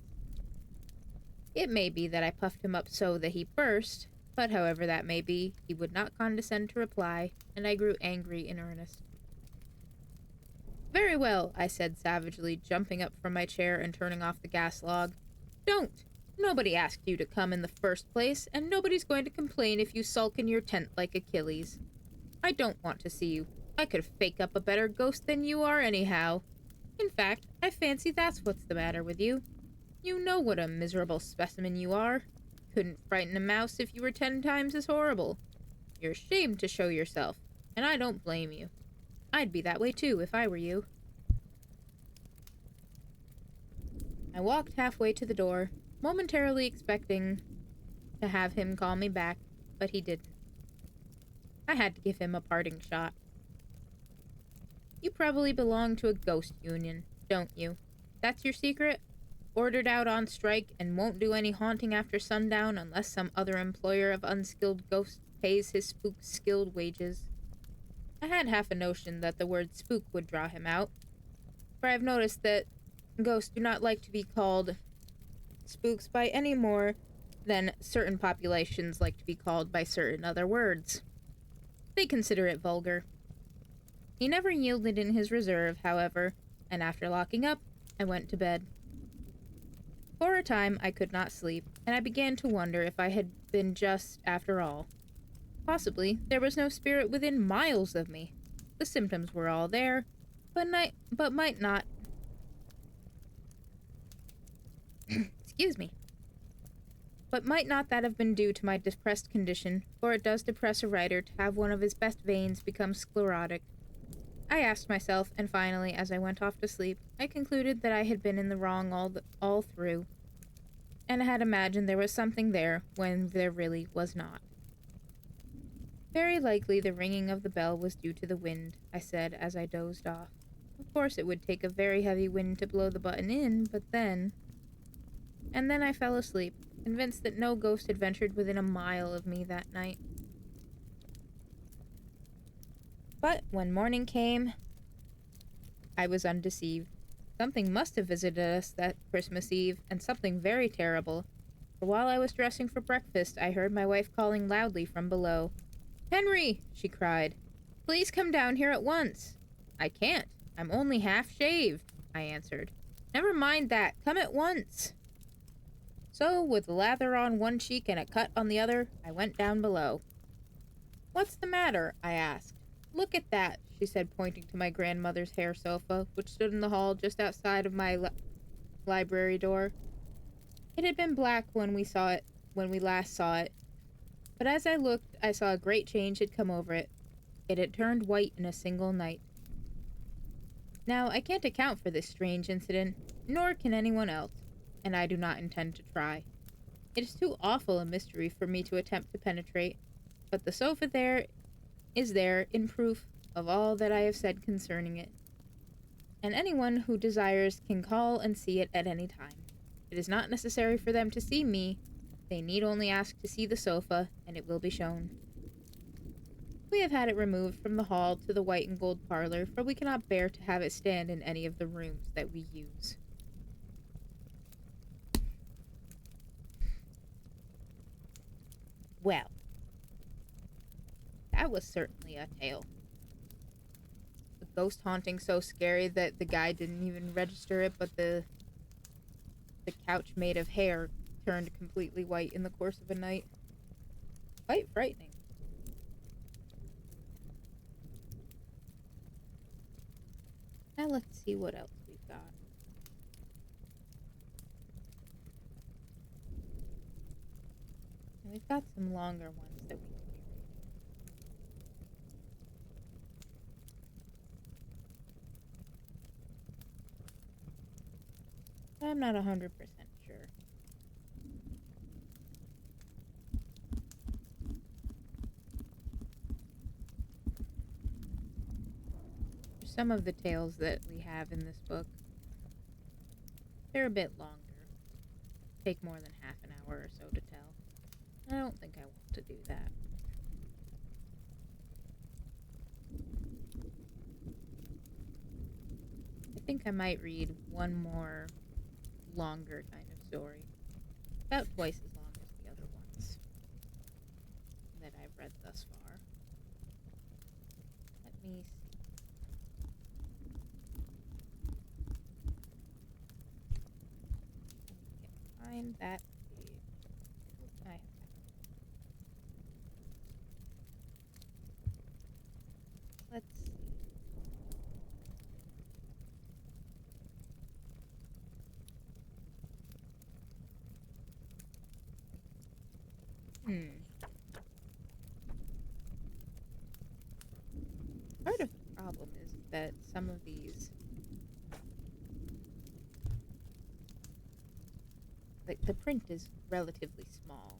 It may be that I puffed him up so that he burst, but however that may be, he would not condescend to reply, and I grew angry in earnest. Very well, I said savagely, jumping up from my chair and turning off the gas log. Don't! Nobody asked you to come in the first place, and nobody's going to complain if you sulk in your tent like Achilles. I don't want to see you. I could fake up a better ghost than you are anyhow. In fact, I fancy that's what's the matter with you. You know what a miserable specimen you are. Couldn't frighten a mouse if you were 10 times as horrible. You're ashamed to show yourself, and I don't blame you. I'd be that way too if I were you. I walked halfway to the door, momentarily expecting to have him call me back, but he didn't. I had to give him a parting shot. You probably belong to a ghost union, don't you? That's your secret? Ordered out on strike and won't do any haunting after sundown unless some other employer of unskilled ghosts pays his spook skilled wages. I had half a notion that the word spook would draw him out, for I've noticed that ghosts do not like to be called spooks by any more than certain populations like to be called by certain other words. They consider it vulgar. He never yielded in his reserve, however, and after locking up, I went to bed. For a time, I could not sleep, and I began to wonder if I had been just after all. Possibly, there was no spirit within miles of me. The symptoms were all there, but might not... Excuse me. But might not that have been due to my depressed condition, for it does depress a writer to have one of his best veins become sclerotic. I asked myself, and finally, as I went off to sleep, I concluded that I had been in the wrong all through, and had imagined there was something there when there really was not. Very likely the ringing of the bell was due to the wind, I said as I dozed off. Of course it would take a very heavy wind to blow the button in, but then... And then I fell asleep, convinced that no ghost had ventured within a mile of me that night. But when morning came, I was undeceived. Something must have visited us that Christmas Eve, and something very terrible. For while I was dressing for breakfast, I heard my wife calling loudly from below. "Henry!" she cried. Please come down here at once. I can't. I'm only half shaved, I answered. Never mind that. Come at once. So, with lather on one cheek and a cut on the other, I went down below. What's the matter? I asked. Look at that, she said, pointing to my grandmother's hair sofa, which stood in the hall just outside of my library door. It had been black when we last saw it, but as I looked, I saw a great change had come over it. It had turned white in a single night. Now, I can't account for this strange incident, nor can anyone else, and I do not intend to try. It is too awful a mystery for me to attempt to penetrate, but the sofa is there in proof of all that I have said concerning it, and anyone who desires can call and see it at any time. It is not necessary for them to see me. They need only ask to see the sofa, and it will be shown. We have had it removed from the hall to the white and gold parlor, for we cannot bear to have it stand in any of the rooms that we use. Well, that was certainly a tale. The ghost haunting so scary that the guy didn't even register it, but the couch made of hair turned completely white in the course of a night. Quite frightening. Now let's see what else we've got. And we've got some longer ones that we can be reading. I'm not 100% sure. Some of the tales that we have in this book, they're a bit longer. Take more than half an hour or so to tell. I don't think I want to do that. I think I might read one more longer kind of story. About twice as long as the other ones that I've read thus far. Let me see. Find that page. I have that. Let's see. Part of the problem is that some of these, like, the print is relatively small.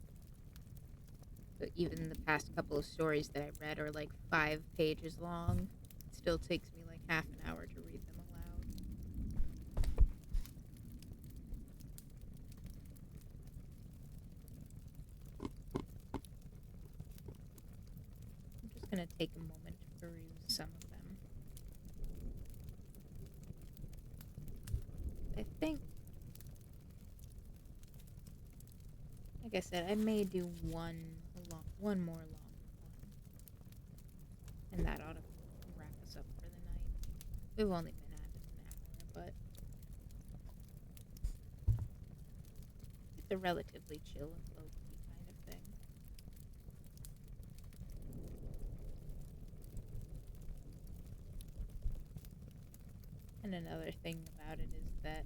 So even the past couple of stories that I read are like 5 pages long. It still takes me like half an hour to read them aloud. I'm just gonna take a moment to peruse some of them. I think, like I said, I may do one more long one, and that ought to wrap us up for the night. We've only been at it an hour, but it's a relatively chill and low-key kind of thing. And another thing about it is that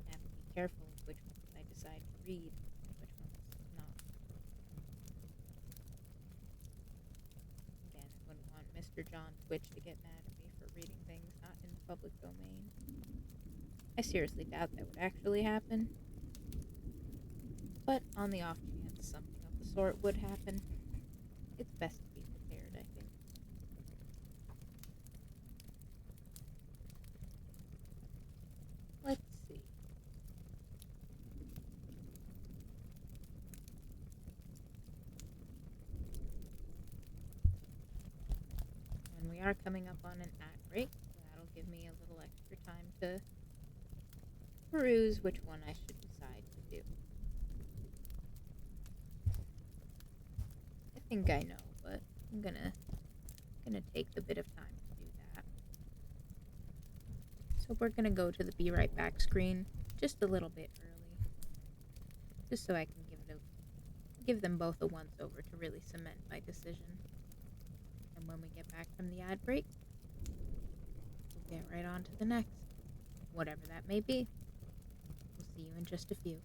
I have to be careful of which ones I decide to read and which ones not. Again, I wouldn't want Mr. John Twitch to get mad at me for reading things not in the public domain. I seriously doubt that would actually happen. But on the off chance something of the sort would happen, it's best to be prepared, I think. Let's see. And we are coming up on an ad break, so that'll give me a little extra time to peruse which one I should decide to do. I think I know, but I'm gonna going to take a bit of time to do that. So we're going to go to the Be Right Back screen just a little bit early, just so I can give them both a once-over to really cement my decision. And when we get back from the ad break, we'll get right on to the next, whatever that may be. We'll see you in just a few.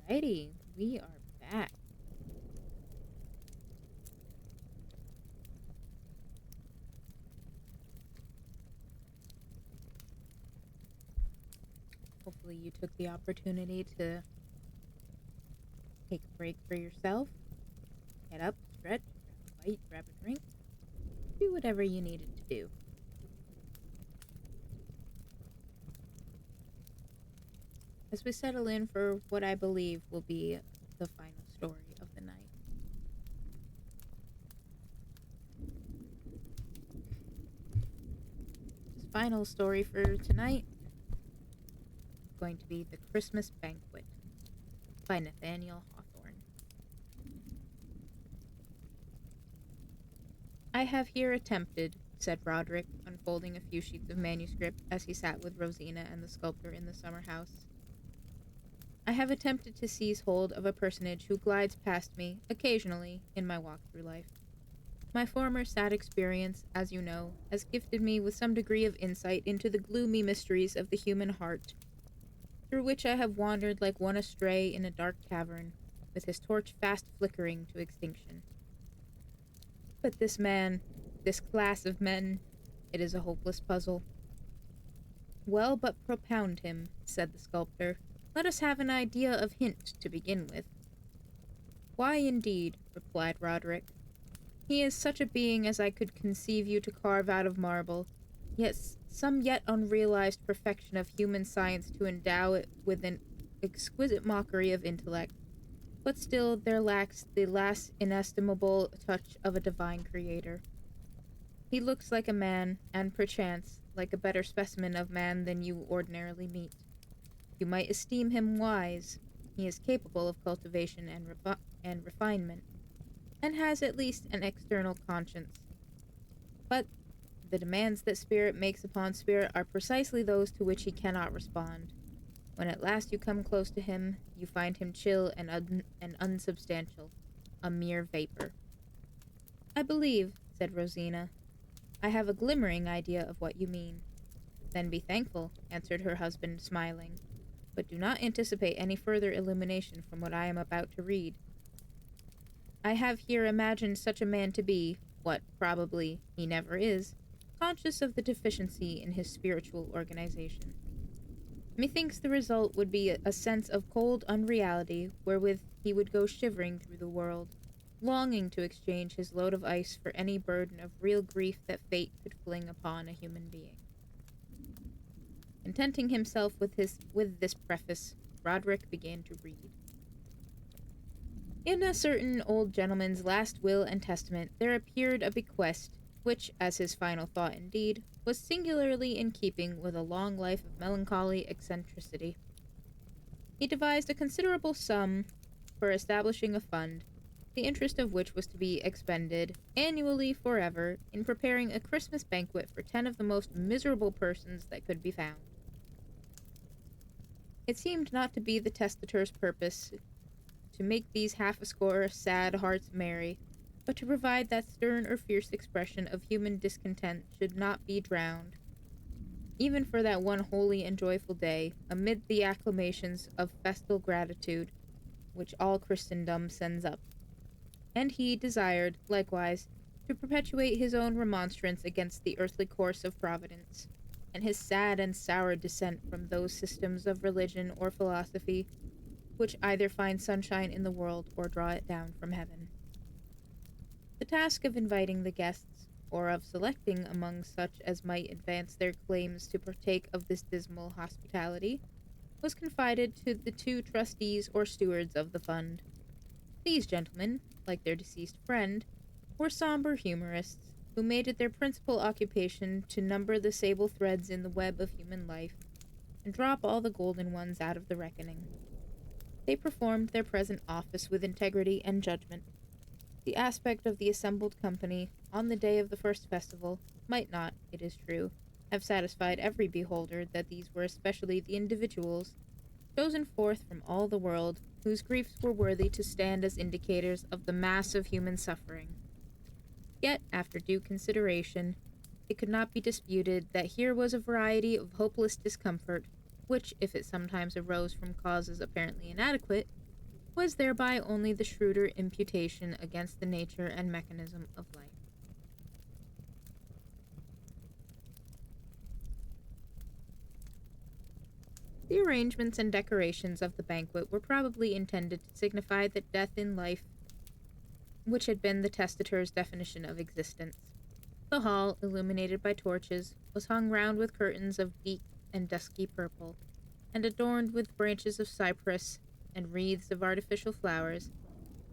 Alrighty, we are back. Hopefully you took the opportunity to take a break for yourself, get up, stretch, grab a bite, grab a drink, do whatever you needed to do. As we settle in for what I believe will be the final story of the night. This final story for tonight is going to be The Christmas Banquet by Nathaniel Hawthorne. I have here attempted, said Roderick, unfolding a few sheets of manuscript as he sat with Rosina and the sculptor in the summer house, I have attempted to seize hold of a personage who glides past me, occasionally, in my walk through life. My former sad experience, as you know, has gifted me with some degree of insight into the gloomy mysteries of the human heart, through which I have wandered like one astray in a dark cavern, with his torch fast flickering to extinction. But this man, this class of men, it is a hopeless puzzle. Well, but propound him, said the sculptor. Let us have an idea of hint to begin with. Why, indeed, replied Roderick. He is such a being as I could conceive you to carve out of marble, yet some yet unrealized perfection of human science to endow it with an exquisite mockery of intellect, but still there lacks the last inestimable touch of a divine creator. He looks like a man, and perchance like a better specimen of man than you ordinarily meet. You might esteem him wise. He is capable of cultivation and refinement, and has at least an external conscience. But the demands that spirit makes upon spirit are precisely those to which he cannot respond. When at last you come close to him, you find him chill and unsubstantial, a mere vapor. I believe, said Rosina, I have a glimmering idea of what you mean. Then be thankful, answered her husband, smiling, but do not anticipate any further illumination from what I am about to read. I have here imagined such a man to be, what probably he never is, conscious of the deficiency in his spiritual organization. Methinks the result would be a sense of cold unreality wherewith he would go shivering through the world, longing to exchange his load of ice for any burden of real grief that fate could fling upon a human being. Contenting himself with this preface, Roderick began to read. In a certain old gentleman's last will and testament there appeared a bequest, which, as his final thought indeed, was singularly in keeping with a long life of melancholy eccentricity. He devised a considerable sum for establishing a fund, the interest of which was to be expended, annually forever, in preparing a Christmas banquet for 10 of the most miserable persons that could be found. It seemed not to be the testator's purpose to make these half-a-score sad hearts merry, but to provide that stern or fierce expression of human discontent should not be drowned, even for that one holy and joyful day, amid the acclamations of festal gratitude which all Christendom sends up. And he desired, likewise, to perpetuate his own remonstrance against the earthly course of Providence, and his sad and sour dissent from those systems of religion or philosophy which either find sunshine in the world or draw it down from heaven. The task of inviting the guests, or of selecting among such as might advance their claims to partake of this dismal hospitality, was confided to the 2 trustees or stewards of the fund. These gentlemen, like their deceased friend, were somber humorists, who made it their principal occupation to number the sable threads in the web of human life, and drop all the golden ones out of the reckoning. They performed their present office with integrity and judgment. The aspect of the assembled company, on the day of the first festival, might not, it is true, have satisfied every beholder that these were especially the individuals, chosen forth from all the world, whose griefs were worthy to stand as indicators of the mass of human suffering. Yet, after due consideration, it could not be disputed that here was a variety of hopeless discomfort, which, if it sometimes arose from causes apparently inadequate, was thereby only the shrewder imputation against the nature and mechanism of life. The arrangements and decorations of the banquet were probably intended to signify that death in life which had been the testator's definition of existence. The hall, illuminated by torches, was hung round with curtains of deep and dusky purple, and adorned with branches of cypress and wreaths of artificial flowers,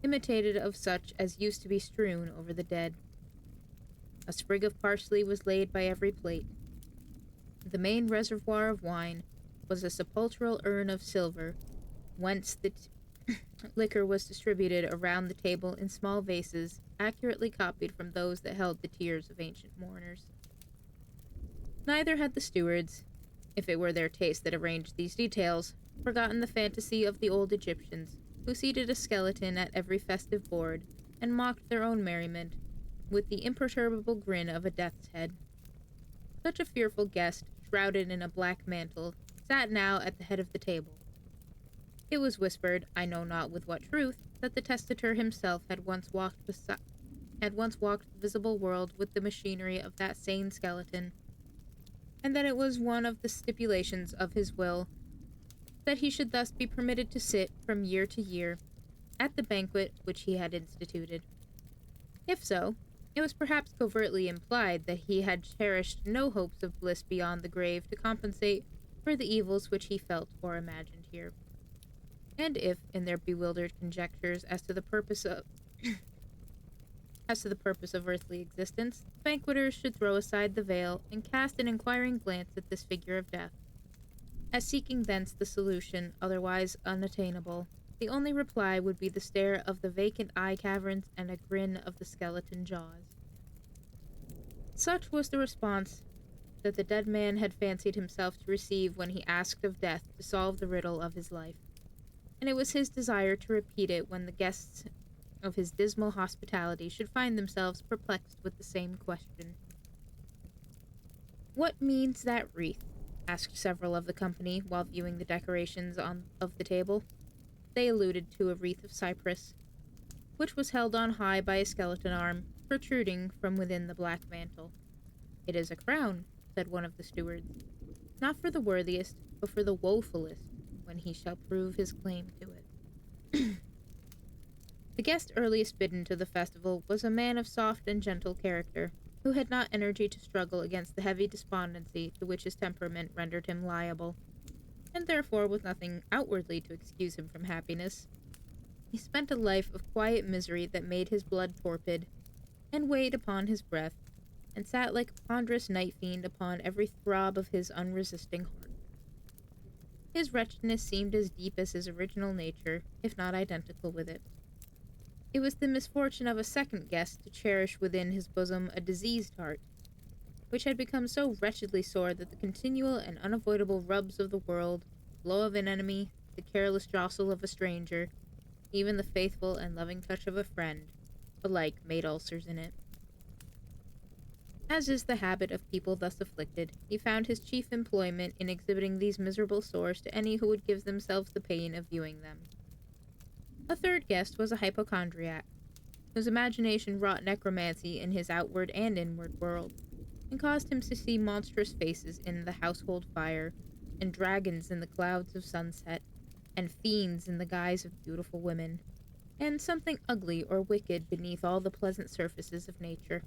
imitated of such as used to be strewn over the dead. A sprig of parsley was laid by every plate. The main reservoir of wine was a sepulchral urn of silver, whence the liquor was distributed around the table in small vases, accurately copied from those that held the tears of ancient mourners. Neither had the stewards, if it were their taste that arranged these details, forgotten the fantasy of the old Egyptians, who seated a skeleton at every festive board and mocked their own merriment with the imperturbable grin of a death's head. Such a fearful guest, shrouded in a black mantle, sat now at the head of the table. It was whispered, I know not with what truth, that the testator himself had once walked the visible world with the machinery of that sane skeleton, and that it was one of the stipulations of his will that he should thus be permitted to sit from year to year at the banquet which he had instituted. If so, it was perhaps covertly implied that he had cherished no hopes of bliss beyond the grave to compensate for the evils which he felt or imagined here. And if, in their bewildered conjectures as to the purpose of earthly existence, the banqueters should throw aside the veil and cast an inquiring glance at this figure of death, as seeking thence the solution otherwise unattainable, the only reply would be the stare of the vacant eye caverns and a grin of the skeleton jaws. Such was the response that the dead man had fancied himself to receive when he asked of death to solve the riddle of his life, and it was his desire to repeat it when the guests of his dismal hospitality should find themselves perplexed with the same question. "What means that wreath?" asked several of the company while viewing the decorations of the table. They alluded to a wreath of cypress, which was held on high by a skeleton arm, protruding from within the black mantle. "It is a crown," said one of the stewards, "not for the worthiest, but for the woefulest, when he shall prove his claim to it." The guest earliest bidden to the festival was a man of soft and gentle character, who had not energy to struggle against the heavy despondency to which his temperament rendered him liable, and therefore with nothing outwardly to excuse him from happiness. He spent a life of quiet misery that made his blood torpid, and weighed upon his breath, and sat like a ponderous night fiend upon every throb of his unresisting heart. His wretchedness seemed as deep as his original nature, if not identical with it. It was the misfortune of a second guest to cherish within his bosom a diseased heart, which had become so wretchedly sore that the continual and unavoidable rubs of the world, the blow of an enemy, the careless jostle of a stranger, even the faithful and loving touch of a friend, alike made ulcers in it. As is the habit of people thus afflicted, he found his chief employment in exhibiting these miserable sores to any who would give themselves the pain of viewing them. A third guest was a hypochondriac, whose imagination wrought necromancy in his outward and inward world, and caused him to see monstrous faces in the household fire, and dragons in the clouds of sunset, and fiends in the guise of beautiful women, and something ugly or wicked beneath all the pleasant surfaces of nature.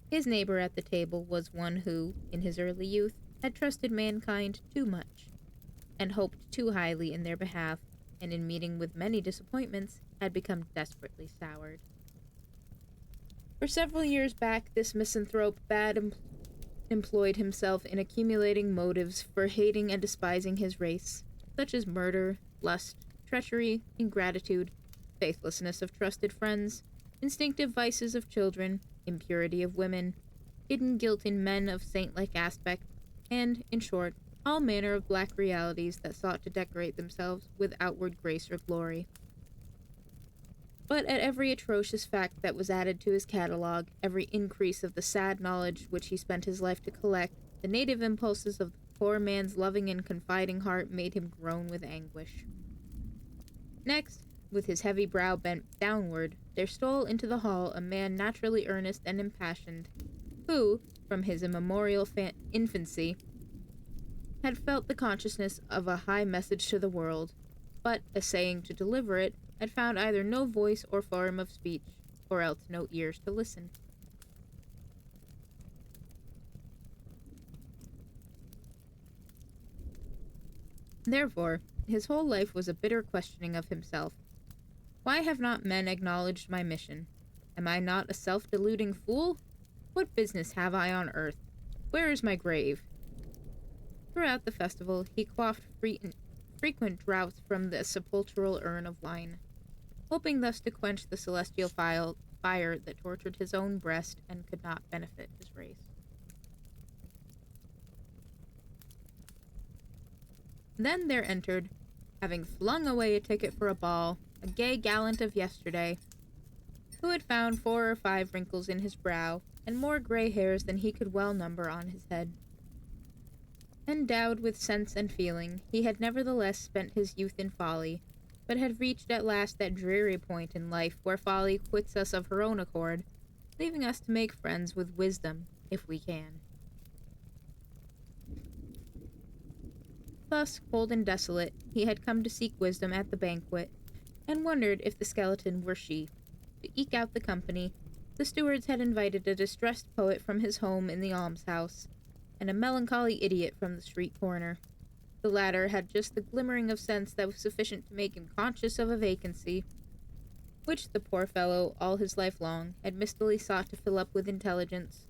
His neighbor at the table was one who, in his early youth, had trusted mankind too much, and hoped too highly in their behalf, and in meeting with many disappointments, had become desperately soured. For several years back, this misanthrope employed himself in accumulating motives for hating and despising his race, such as murder, lust, treachery, ingratitude, faithlessness of trusted friends, instinctive vices of children, impurity of women, hidden guilt in men of saint-like aspect, and, in short, all manner of black realities that sought to decorate themselves with outward grace or glory. But at every atrocious fact that was added to his catalogue, every increase of the sad knowledge which he spent his life to collect, the native impulses of the poor man's loving and confiding heart made him groan with anguish. Next, with his heavy brow bent downward, there stole into the hall a man naturally earnest and impassioned, who, from his immemorial infancy, had felt the consciousness of a high message to the world, but, essaying to deliver it, had found either no voice or form of speech, or else no ears to listen. Therefore, his whole life was a bitter questioning of himself. Why have not men acknowledged my mission? Am I not a self-deluding fool? What business have I on earth? Where is my grave? Throughout the festival, he quaffed frequent draughts from the sepulchral urn of wine, hoping thus to quench the celestial fire that tortured his own breast and could not benefit his race. Then there entered, having flung away a ticket for a ball, a gay gallant of yesterday, who had found 4 or 5 wrinkles in his brow, and more gray hairs than he could well number on his head. Endowed with sense and feeling, he had nevertheless spent his youth in folly, but had reached at last that dreary point in life where folly quits us of her own accord, leaving us to make friends with wisdom, if we can. Thus, cold and desolate, he had come to seek wisdom at the banquet, and wondered if the skeleton were she. To eke out the company, the stewards had invited a distressed poet from his home in the almshouse, and a melancholy idiot from the street corner. The latter had just the glimmering of sense that was sufficient to make him conscious of a vacancy, which the poor fellow, all his life long, had mistily sought to fill up with intelligence,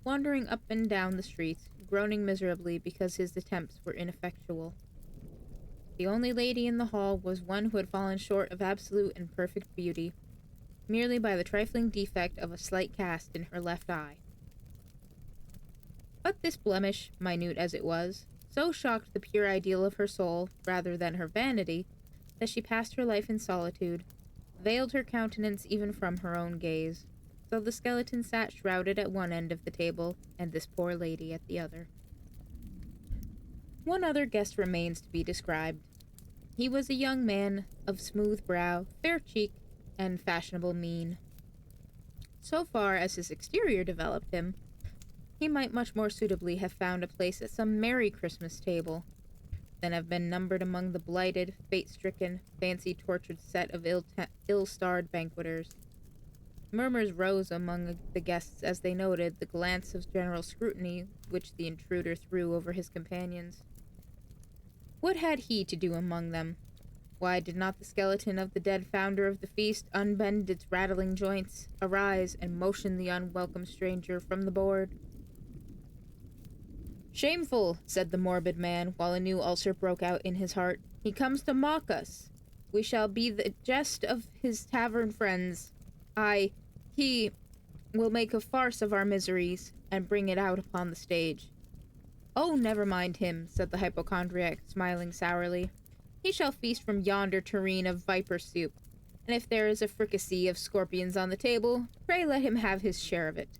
wandering up and down the streets, groaning miserably because his attempts were ineffectual. The only lady in the hall was one who had fallen short of absolute and perfect beauty, merely by the trifling defect of a slight cast in her left eye. But this blemish, minute as it was, so shocked the pure ideal of her soul, rather than her vanity, that she passed her life in solitude, veiled her countenance even from her own gaze, so the skeleton sat shrouded at one end of the table, and this poor lady at the other. One other guest remains to be described. He was a young man of smooth brow, fair cheek, and fashionable mien. So far as his exterior developed him, he might much more suitably have found a place at some merry Christmas table than have been numbered among the blighted, fate-stricken, fancy-tortured set of ill-starred banqueters. Murmurs rose among the guests as they noted the glance of general scrutiny which the intruder threw over his companions. What had he to do among them? Why did not the skeleton of the dead founder of the feast unbend its rattling joints, arise, and motion the unwelcome stranger from the board? "Shameful," said the morbid man, while a new ulcer broke out in his heart. "He comes to mock us. We shall be the jest of his tavern friends. He will make a farce of our miseries, and bring it out upon the stage." "Oh, never mind him," said the hypochondriac, smiling sourly. "He shall feast from yonder tureen of viper soup, and if there is a fricassee of scorpions on the table, pray let him have his share of it.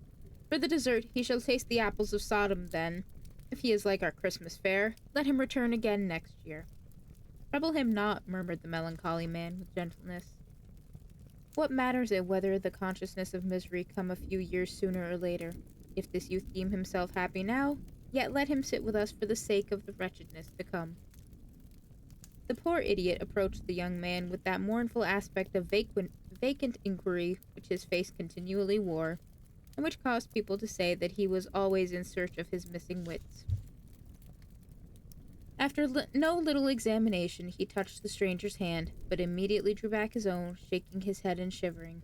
For the dessert, he shall taste the apples of Sodom then. If he is like our Christmas fare, let him return again next year." "Trouble him not," murmured the melancholy man with gentleness. "What matters it whether the consciousness of misery come a few years sooner or later? If this youth deem himself happy now, yet let him sit with us for the sake of the wretchedness to come." The poor idiot approached the young man with that mournful aspect of vacant inquiry which his face continually wore, and which caused people to say that he was always in search of his missing wits. After no little examination, he touched the stranger's hand, but immediately drew back his own, shaking his head and shivering.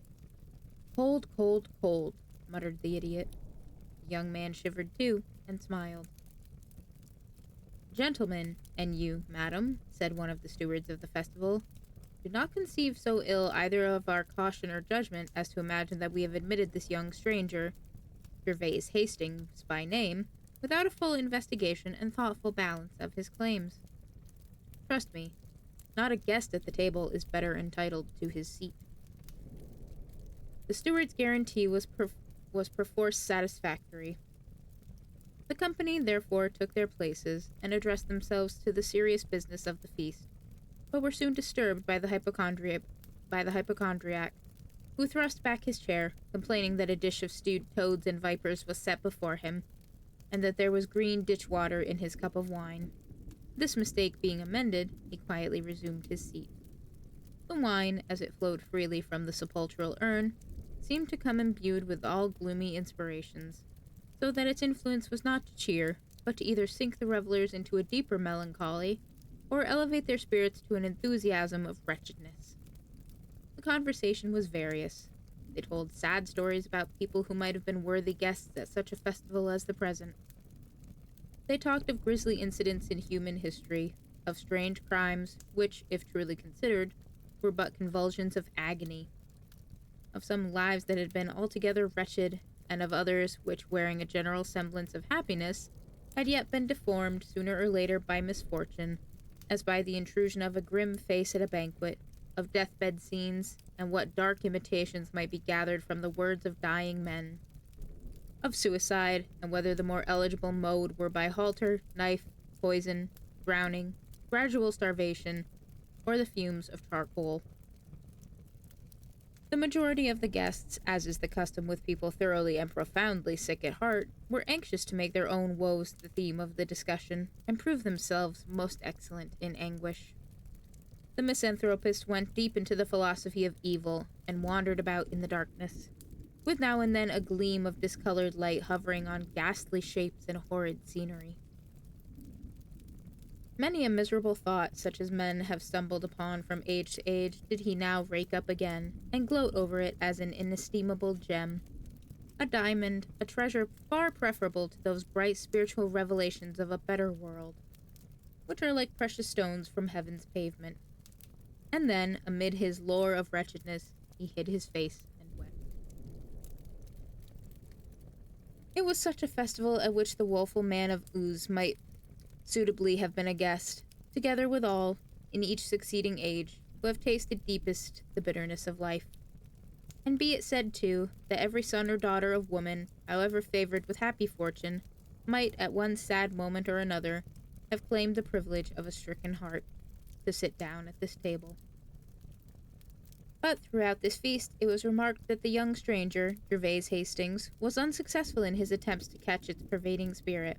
"Cold, cold, cold," muttered the idiot. The young man shivered too, and smiled. "Gentlemen, and you, madam," said one of the stewards of the festival, "do not conceive so ill either of our caution or judgment as to imagine that we have admitted this young stranger, Gervase Hastings by name, without a full investigation and thoughtful balance of his claims. Trust me, not a guest at the table is better entitled to his seat." The steward's guarantee was perforce satisfactory. The company therefore took their places and addressed themselves to the serious business of the feast, but were soon disturbed by the hypochondriac, who thrust back his chair, complaining that a dish of stewed toads and vipers was set before him, and that there was green ditch water in his cup of wine. This mistake being amended, he quietly resumed his seat. The wine, as it flowed freely from the sepulchral urn, seemed to come imbued with all gloomy inspirations, so that its influence was not to cheer, but to either sink the revelers into a deeper melancholy, or elevate their spirits to an enthusiasm of wretchedness. The conversation was various. They told sad stories about people who might have been worthy guests at such a festival as the present. They talked of grisly incidents in human history, of strange crimes, which, if truly considered, were but convulsions of agony, of some lives that had been altogether wretched, and of others which, wearing a general semblance of happiness, had yet been deformed sooner or later by misfortune, as by the intrusion of a grim face at a banquet, of deathbed scenes, and what dark imitations might be gathered from the words of dying men, of suicide, and whether the more eligible mode were by halter, knife, poison, drowning, gradual starvation, or the fumes of charcoal. The majority of the guests, as is the custom with people thoroughly and profoundly sick at heart, were anxious to make their own woes the theme of the discussion, and prove themselves most excellent in anguish. The misanthropist went deep into the philosophy of evil, and wandered about in the darkness, with now and then a gleam of discolored light hovering on ghastly shapes and horrid scenery. Many a miserable thought, such as men have stumbled upon from age to age, did he now rake up again, and gloat over it as an inestimable gem, a diamond, a treasure far preferable to those bright spiritual revelations of a better world, which are like precious stones from heaven's pavement. And then, amid his lore of wretchedness, he hid his face and wept. It was such a festival at which the woeful man of Uz might suitably have been a guest, together with all, in each succeeding age, who have tasted deepest the bitterness of life. And be it said, too, that every son or daughter of woman, however favored with happy fortune, might, at one sad moment or another, have claimed the privilege of a stricken heart to sit down at this table. But throughout this feast, it was remarked that the young stranger, Gervase Hastings, was unsuccessful in his attempts to catch its pervading spirit.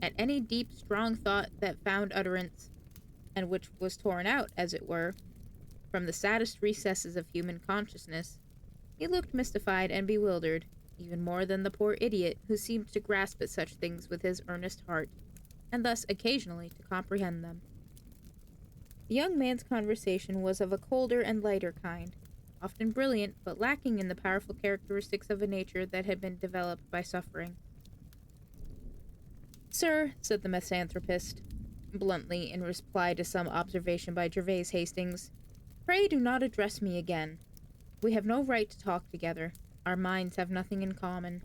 At any deep, strong thought that found utterance, and which was torn out, as it were, from the saddest recesses of human consciousness, he looked mystified and bewildered, even more than the poor idiot who seemed to grasp at such things with his earnest heart, and thus occasionally to comprehend them. The young man's conversation was of a colder and lighter kind, often brilliant, but lacking in the powerful characteristics of a nature that had been developed by suffering. "Sir," said the misanthropist, bluntly, in reply to some observation by Gervase Hastings, "pray do not address me again. We have no right to talk together. Our minds have nothing in common.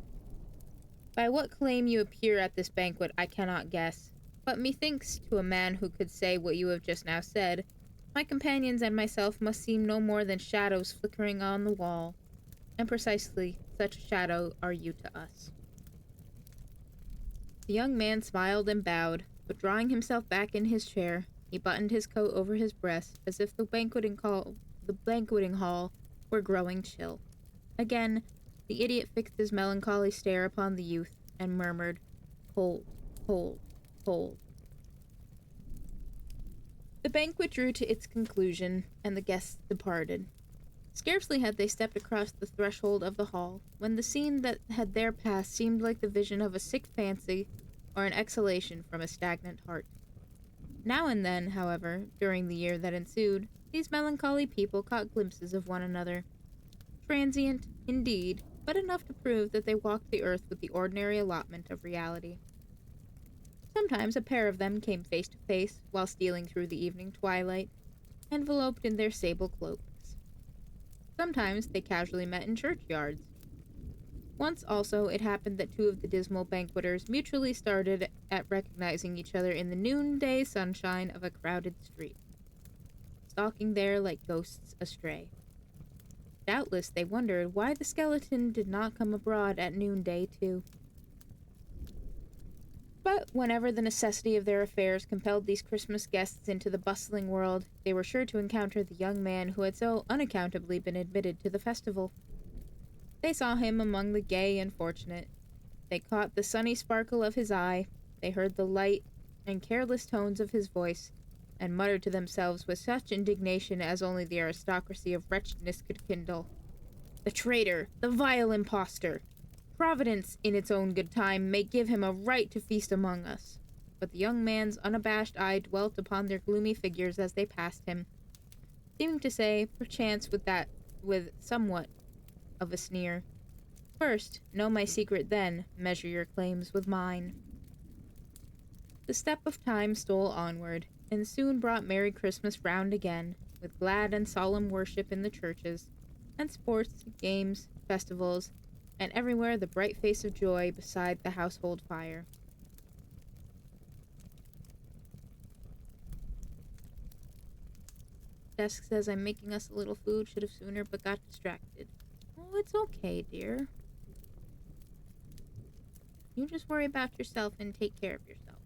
By what claim you appear at this banquet I cannot guess, but methinks, to a man who could say what you have just now said, my companions and myself must seem no more than shadows flickering on the wall, and precisely such a shadow are you to us." The young man smiled and bowed, but drawing himself back in his chair, he buttoned his coat over his breast as if the banqueting hall were growing chill. Again, the idiot fixed his melancholy stare upon the youth, and murmured, "Hold, hold, hold." The banquet drew to its conclusion, and the guests departed. Scarcely had they stepped across the threshold of the hall, when the scene that had there passed seemed like the vision of a sick fancy or an exhalation from a stagnant heart. Now and then, however, during the year that ensued, these melancholy people caught glimpses of one another. Transient, indeed, but enough to prove that they walked the earth with the ordinary allotment of reality. Sometimes a pair of them came face to face while stealing through the evening twilight, enveloped in their sable cloaks. Sometimes they casually met in churchyards. Once also it happened that two of the dismal banqueters mutually started at recognizing each other in the noonday sunshine of a crowded street, stalking there like ghosts astray. Doubtless they wondered why the skeleton did not come abroad at noonday too. But whenever the necessity of their affairs compelled these Christmas guests into the bustling world, they were sure to encounter the young man who had so unaccountably been admitted to the festival. They saw him among the gay and fortunate. They caught the sunny sparkle of his eye, they heard the light and careless tones of his voice, and muttered to themselves with such indignation as only the aristocracy of wretchedness could kindle, "The traitor! The vile impostor! Providence, in its own good time, may give him a right to feast among us." But the young man's unabashed eye dwelt upon their gloomy figures as they passed him, seeming to say, perchance with somewhat of a sneer, "First, know my secret, then measure your claims with mine." The step of time stole onward, and soon brought Merry Christmas round again, with glad and solemn worship in the churches, and sports, games, festivals, and everywhere the bright face of joy beside the household fire. Desk says I'm making us a little food, should have sooner, but got distracted. Oh, it's okay, dear. You just worry about yourself and take care of yourself.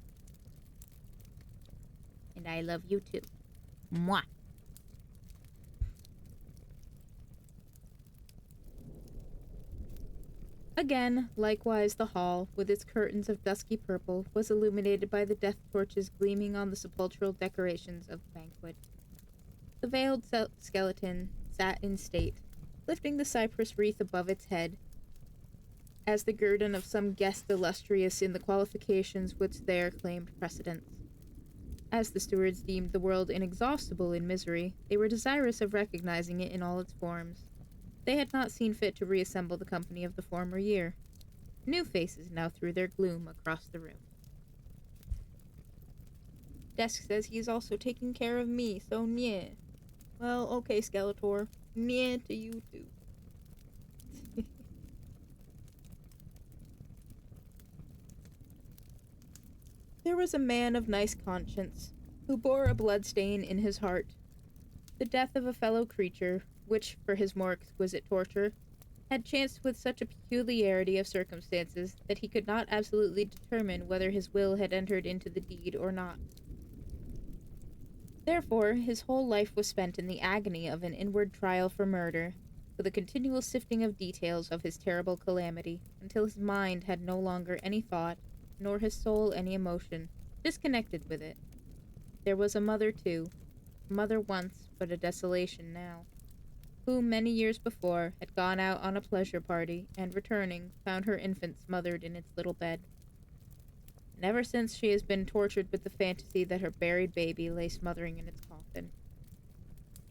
And I love you too. Mwah. Again, likewise, the hall, with its curtains of dusky purple, was illuminated by the death torches gleaming on the sepulchral decorations of the banquet. The veiled skeleton sat in state, lifting the cypress wreath above its head, as the guerdon of some guest illustrious in the qualifications which there claimed precedence. As the stewards deemed the world inexhaustible in misery, they were desirous of recognizing it in all its forms. They had not seen fit to reassemble the company of the former year. New faces now threw their gloom across the room. Desk says he is also taking care of me, so nyeh. Well, okay, Skeletor. Nyeh to you too. There was a man of nice conscience, who bore a bloodstain in his heart. The death of a fellow creature, which, for his more exquisite torture, had chanced with such a peculiarity of circumstances that he could not absolutely determine whether his will had entered into the deed or not. Therefore, his whole life was spent in the agony of an inward trial for murder, with a continual sifting of details of his terrible calamity, until his mind had no longer any thought, nor his soul any emotion, disconnected with it. There was a mother, too, a mother once, but a desolation now, who, many years before, had gone out on a pleasure party, and returning, found her infant smothered in its little bed. And ever since she has been tortured with the fantasy that her buried baby lay smothering in its coffin.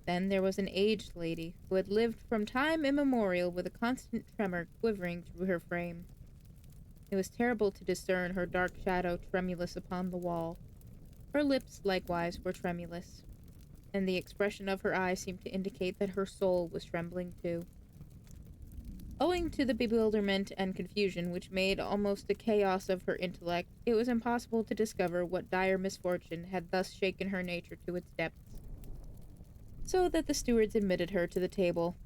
Then there was an aged lady, who had lived from time immemorial with a constant tremor quivering through her frame. It was terrible to discern her dark shadow tremulous upon the wall. Her lips, likewise, were tremulous, and the expression of her eyes seemed to indicate that her soul was trembling too. Owing to the bewilderment and confusion which made almost a chaos of her intellect, it was impossible to discover what dire misfortune had thus shaken her nature to its depths. So that the stewards admitted her to the table,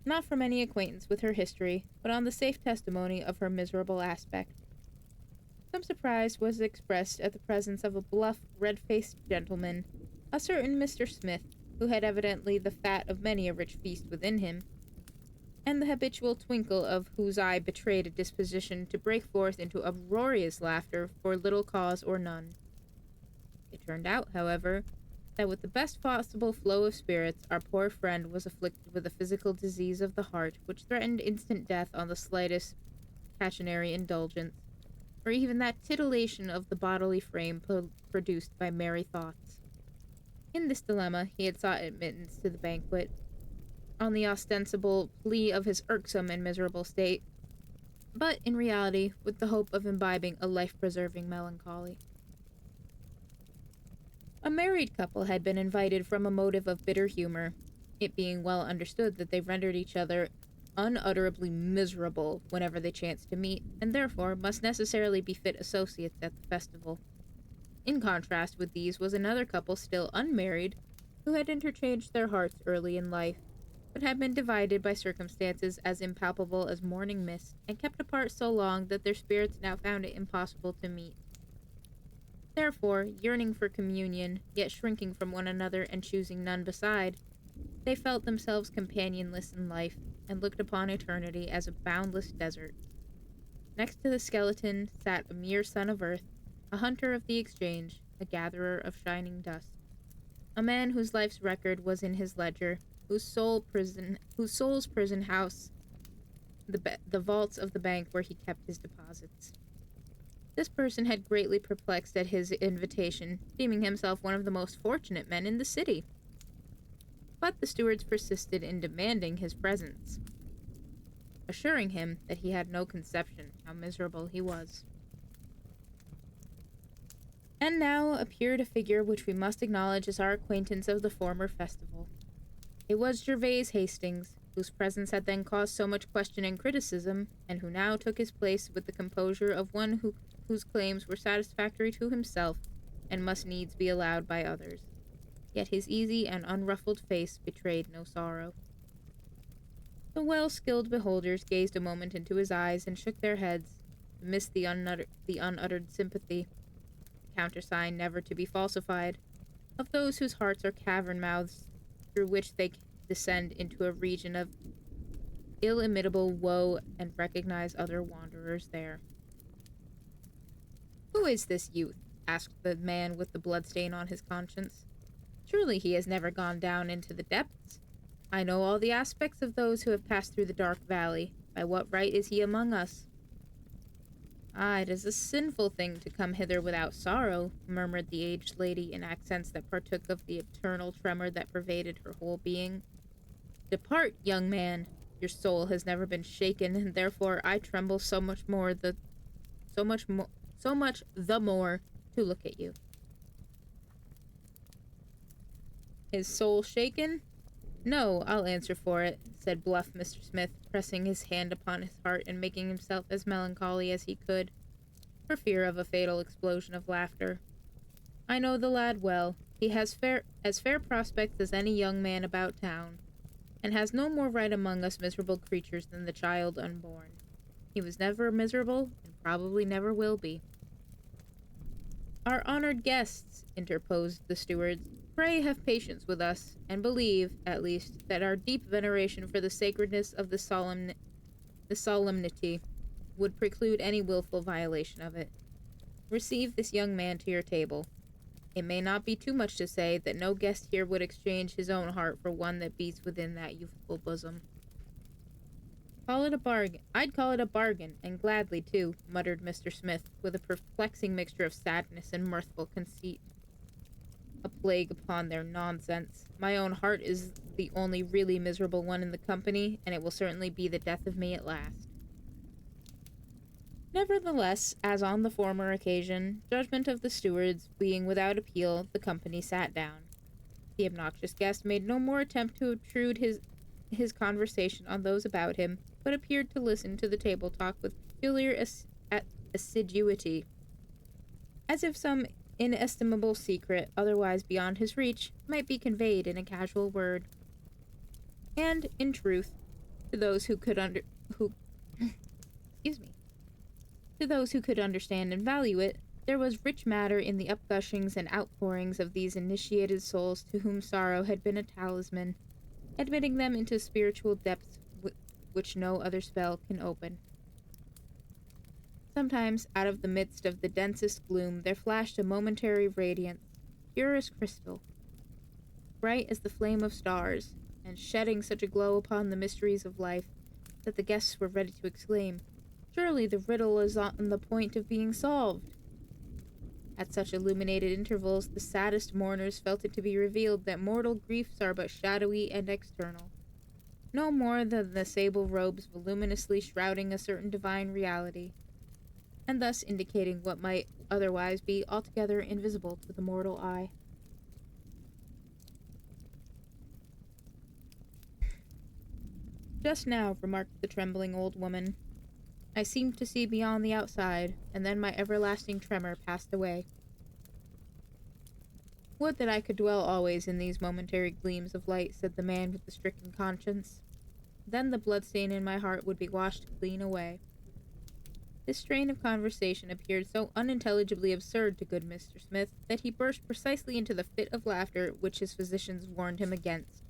not from any acquaintance with her history, but on the safe testimony of her miserable aspect. Some surprise was expressed at the presence of a bluff, red-faced gentleman, a certain Mr. Smith, who had evidently the fat of many a rich feast within him, and the habitual twinkle of whose eye betrayed a disposition to break forth into uproarious laughter for little cause or none. It turned out, however, that with the best possible flow of spirits, our poor friend was afflicted with a physical disease of the heart which threatened instant death on the slightest pecuniary indulgence, or even that titillation of the bodily frame produced by merry thoughts. In this dilemma, he had sought admittance to the banquet, on the ostensible plea of his irksome and miserable state, but in reality with the hope of imbibing a life-preserving melancholy. A married couple had been invited from a motive of bitter humor, it being well understood that they rendered each other unutterably miserable whenever they chanced to meet, and therefore must necessarily be fit associates at the festival. In contrast with these was another couple still unmarried, who had interchanged their hearts early in life, but had been divided by circumstances as impalpable as morning mist, and kept apart so long that their spirits now found it impossible to meet. Therefore, yearning for communion, yet shrinking from one another and choosing none beside, they felt themselves companionless in life, and looked upon eternity as a boundless desert. Next to the skeleton sat a mere son of earth, a hunter of the exchange, a gatherer of shining dust, a man whose life's record was in his ledger, whose soul's prison house, the vaults of the bank where he kept his deposits. This person had greatly perplexed at his invitation, deeming himself one of the most fortunate men in the city. But the stewards persisted in demanding his presence, assuring him that he had no conception how miserable he was. And now appeared a figure which we must acknowledge as our acquaintance of the former festival. It was Gervase Hastings, whose presence had then caused so much question and criticism, and who now took his place with the composure of one whose claims were satisfactory to himself and must needs be allowed by others. yet his easy and unruffled face betrayed no sorrow. The well-skilled beholders gazed a moment into his eyes and shook their heads, to miss the unuttered sympathy, the countersign never to be falsified, of those whose hearts are cavern mouths through which they descend into a region of illimitable woe and recognize other wanderers there. "Who is this youth?" asked the man with the bloodstain on his conscience. "Surely he has never gone down into the depths. I know all the aspects of those who have passed through the dark valley. By what right is he among us?" "Ah, it is a sinful thing to come hither without sorrow," murmured the aged lady in accents that partook of the eternal tremor that pervaded her whole being. "Depart, young man. Your soul has never been shaken, and therefore I tremble so much the more to look at you." "His soul shaken? No, I'll answer for it," said bluff Mr. Smith, pressing his hand upon his heart and making himself as melancholy as he could, for fear of a fatal explosion of laughter. "I know the lad well. He has as fair prospects as any young man about town, and has no more right among us miserable creatures than the child unborn. He was never miserable, and probably never will be." "Our honored guests," interposed the stewards, "pray have patience with us, and believe, at least, that our deep veneration for the sacredness of the solemnity would preclude any wilful violation of it. Receive this young man to your table. It may not be too much to say that no guest here would exchange his own heart for one that beats within that youthful bosom." "Call it a bargain. I'd call it a bargain, and gladly, too," muttered Mr. Smith, with a perplexing mixture of sadness and mirthful conceit. "A plague upon their nonsense. My own heart is the only really miserable one in the company, and it will certainly be the death of me at last." Nevertheless, as on the former occasion, judgment of the stewards being without appeal, the company sat down. The obnoxious guest made no more attempt to obtrude his conversation on those about him, but appeared to listen to the table talk with peculiar assiduity, as if some inestimable secret, otherwise beyond his reach, might be conveyed in a casual word. And, in truth, to those who could to those who could understand and value it, there was rich matter in the upgushings and outpourings of these initiated souls to whom sorrow had been a talisman, admitting them into spiritual depths which no other spell can open. Sometimes, out of the midst of the densest gloom, there flashed a momentary radiance, pure as crystal, bright as the flame of stars, and shedding such a glow upon the mysteries of life that the guests were ready to exclaim, "Surely the riddle is on the point of being solved." At such illuminated intervals, the saddest mourners felt it to be revealed that mortal griefs are but shadowy and external, no more than the sable robes voluminously shrouding a certain divine reality, and thus indicating what might otherwise be altogether invisible to the mortal eye. "Just now," remarked the trembling old woman, "I seemed to see beyond the outside, and then my everlasting tremor passed away. Would that I could dwell always in these momentary gleams of light," said the man with the stricken conscience. "Then the bloodstain in my heart would be washed clean away." This strain of conversation appeared so unintelligibly absurd to good Mr. Smith that he burst precisely into the fit of laughter which his physicians warned him against,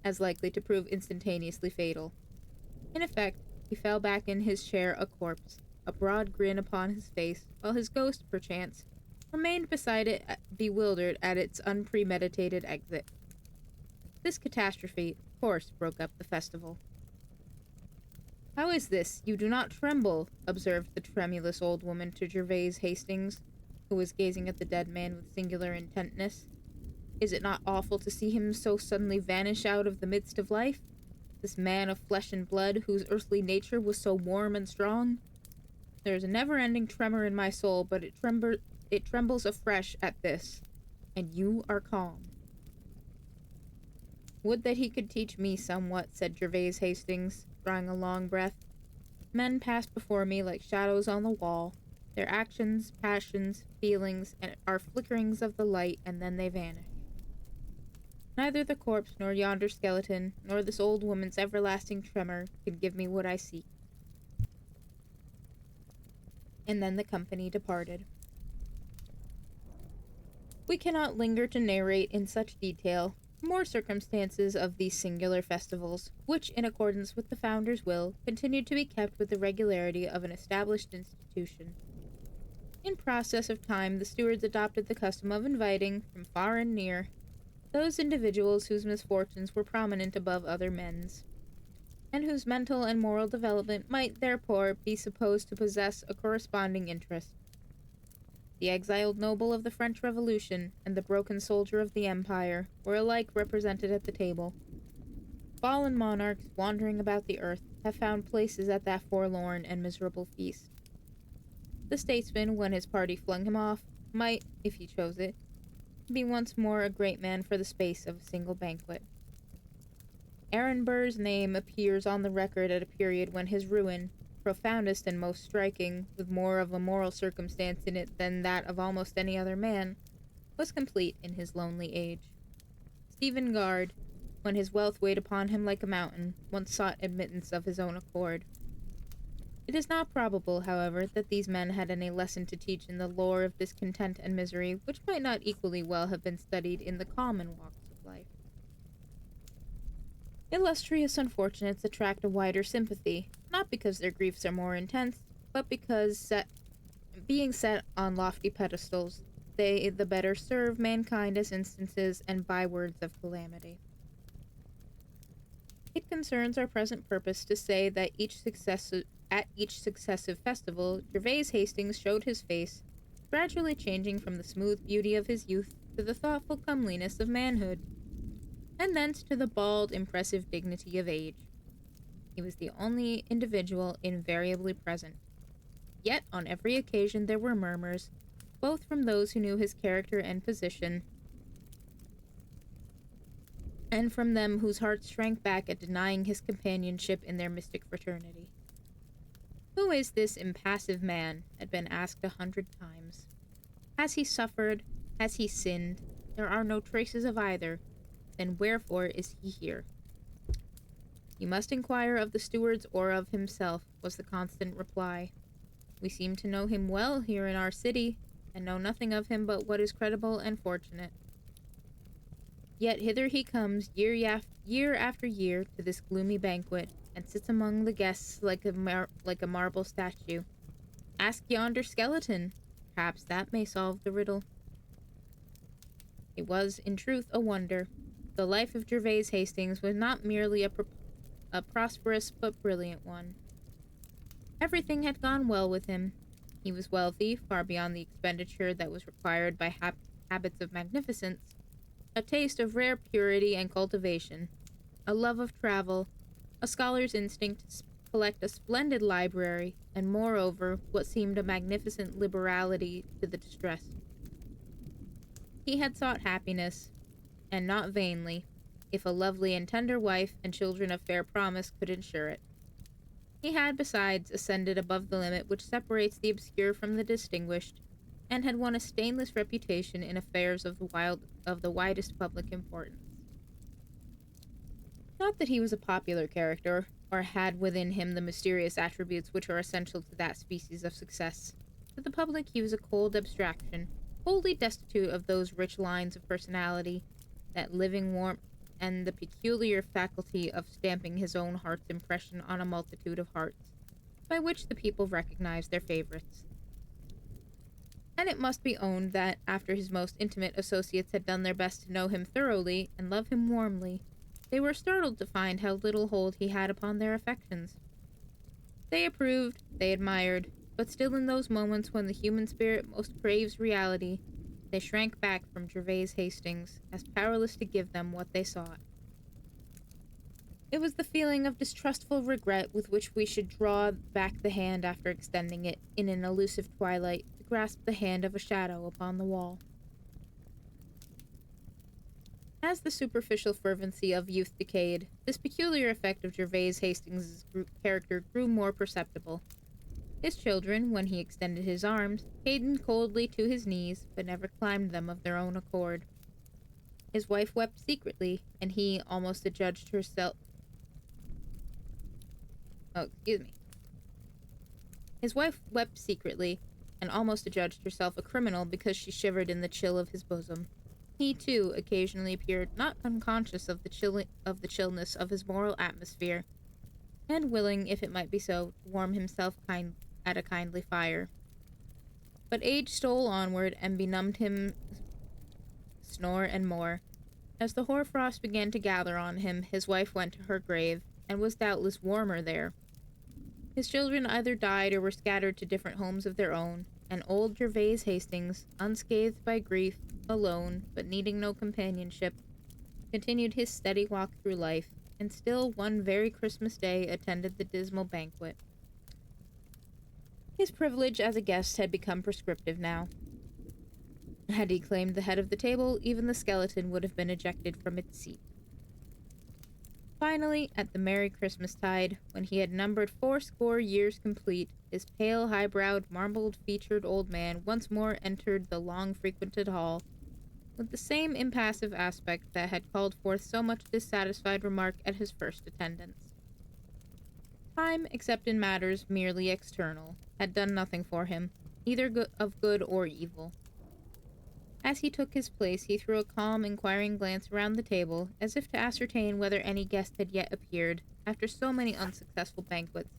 as likely to prove instantaneously fatal. In effect, he fell back in his chair a corpse, a broad grin upon his face, while his ghost, perchance, remained beside it, bewildered at its unpremeditated exit. This catastrophe, of course, broke up the festival. "How is this? You do not tremble," observed the tremulous old woman to Gervase Hastings, who was gazing at the dead man with singular intentness. "Is it not awful to see him so suddenly vanish out of the midst of life? This man of flesh and blood, whose earthly nature was so warm and strong? There is a never-ending tremor in my soul, but it trembles afresh at this, and you are calm." "Would that he could teach me somewhat," said Gervase Hastings, drawing a long breath. "Men pass before me like shadows on the wall. Their actions, passions, feelings, and are flickerings of the light, and then they vanish." Neither the corpse, nor yonder skeleton, nor this old woman's everlasting tremor can give me what I seek. And then the company departed. We cannot linger to narrate in such detail more circumstances of these singular festivals, which, in accordance with the founder's will, continued to be kept with the regularity of an established institution. In process of time, the stewards adopted the custom of inviting, from far and near, those individuals whose misfortunes were prominent above other men's, and whose mental and moral development might therefore be supposed to possess a corresponding interest. The exiled noble of the French Revolution and the broken soldier of the Empire were alike represented at the table. Fallen monarchs wandering about the earth have found places at that forlorn and miserable feast. The statesman, when his party flung him off, might, if he chose it, be once more a great man for the space of a single banquet. Aaron Burr's name appears on the record at a period when his ruin, profoundest and most striking, with more of a moral circumstance in it than that of almost any other man, was complete in his lonely age. Stephen Guard, when his wealth weighed upon him like a mountain, once sought admittance of his own accord. It is not probable, however, that these men had any lesson to teach in the lore of discontent and misery, which might not equally well have been studied in the common walks of life. Illustrious unfortunates attract a wider sympathy, not because their griefs are more intense, but because, being set on lofty pedestals, they the better serve mankind as instances and bywords of calamity. It concerns our present purpose to say that at each successive festival, Gervase Hastings showed his face, gradually changing from the smooth beauty of his youth to the thoughtful comeliness of manhood, and thence to the bald, impressive dignity of age. He was the only individual invariably present. Yet on every occasion there were murmurs, both from those who knew his character and position, and from them whose hearts shrank back at denying his companionship in their mystic fraternity. "Who is this impassive man?" had been asked 100 times. "Has he suffered? Has he sinned? There are no traces of either. Then wherefore is he here?" "You must inquire of the stewards or of himself," was the constant reply. "We seem to know him well here in our city, and know nothing of him but what is credible and fortunate. Yet hither he comes year after year to this gloomy banquet, and sits among the guests like a marble statue. Ask yonder skeleton. Perhaps that may solve the riddle." It was, in truth, a wonder. The life of Gervase Hastings was not merely a prosperous but brilliant one. Everything had gone well with him. He was wealthy, far beyond the expenditure that was required by habits of magnificence, a taste of rare purity and cultivation, a love of travel, a scholar's instinct to collect a splendid library, and moreover, what seemed a magnificent liberality to the distressed. He had sought happiness, and not vainly, if a lovely and tender wife and children of fair promise could ensure it. He had, besides, ascended above the limit which separates the obscure from the distinguished, and had won a stainless reputation in affairs of the widest public importance. Not that he was a popular character, or had within him the mysterious attributes which are essential to that species of success. To the public he was a cold abstraction, wholly destitute of those rich lines of personality, that living warmth, and the peculiar faculty of stamping his own heart's impression on a multitude of hearts, by which the people recognized their favorites. And it must be owned that, after his most intimate associates had done their best to know him thoroughly and love him warmly, they were startled to find how little hold he had upon their affections. They approved, they admired, but still in those moments when the human spirit most craves reality, they shrank back from Gervase Hastings, as powerless to give them what they sought. It was the feeling of distrustful regret with which we should draw back the hand after extending it, in an elusive twilight, to grasp the hand of a shadow upon the wall. As the superficial fervency of youth decayed, this peculiar effect of Gervase Hastings' character grew more perceptible. His children, when he extended his arms, hastened coldly to his knees, but never climbed them of their own accord. His wife wept secretly, and he almost adjudged herself. Oh, excuse me. His wife wept secretly, and almost adjudged herself a criminal because she shivered in the chill of his bosom. He, too, occasionally appeared not unconscious of the chillness of his moral atmosphere, and willing, if it might be so, to warm himself at a kindly fire. But age stole onward and benumbed him snore and more. As the hoarfrost began to gather on him, his wife went to her grave, and was doubtless warmer there. His children either died or were scattered to different homes of their own, and old Gervase Hastings, unscathed by grief, alone, but needing no companionship, continued his steady walk through life, and still one very Christmas day attended the dismal banquet. His privilege as a guest had become prescriptive now. Had he claimed the head of the table, even the skeleton would have been ejected from its seat. Finally, at the merry Christmastide, when he had numbered 80 years complete, his pale, high-browed, marbled-featured old man once more entered the long-frequented hall, with the same impassive aspect that had called forth so much dissatisfied remark at his first attendance. Time, except in matters merely external, had done nothing for him, either of good or evil. As he took his place, he threw a calm, inquiring glance around the table, as if to ascertain whether any guest had yet appeared, after so many unsuccessful banquets,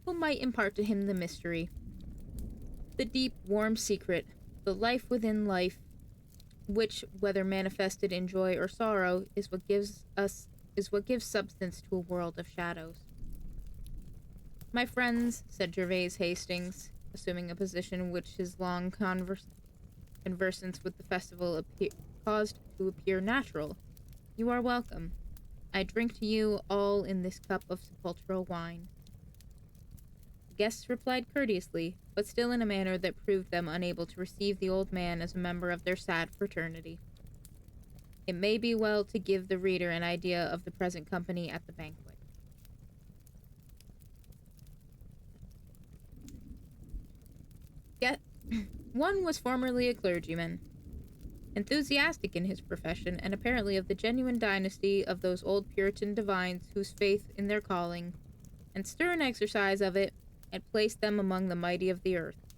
who might impart to him the mystery, the deep, warm secret, the life within life, which, whether manifested in joy or sorrow, is what gives substance to a world of shadows. "My friends," said Gervase Hastings, assuming a position which his long conversance with the festival caused to appear natural, "you are welcome. I drink to you all in this cup of sepulchral wine." The guests replied courteously, but still in a manner that proved them unable to receive the old man as a member of their sad fraternity. It may be well to give the reader an idea of the present company at the banquet. One was formerly a clergyman, enthusiastic in his profession, and apparently of the genuine dynasty of those old Puritan divines whose faith in their calling, and stern exercise of it, had placed them among the mighty of the earth.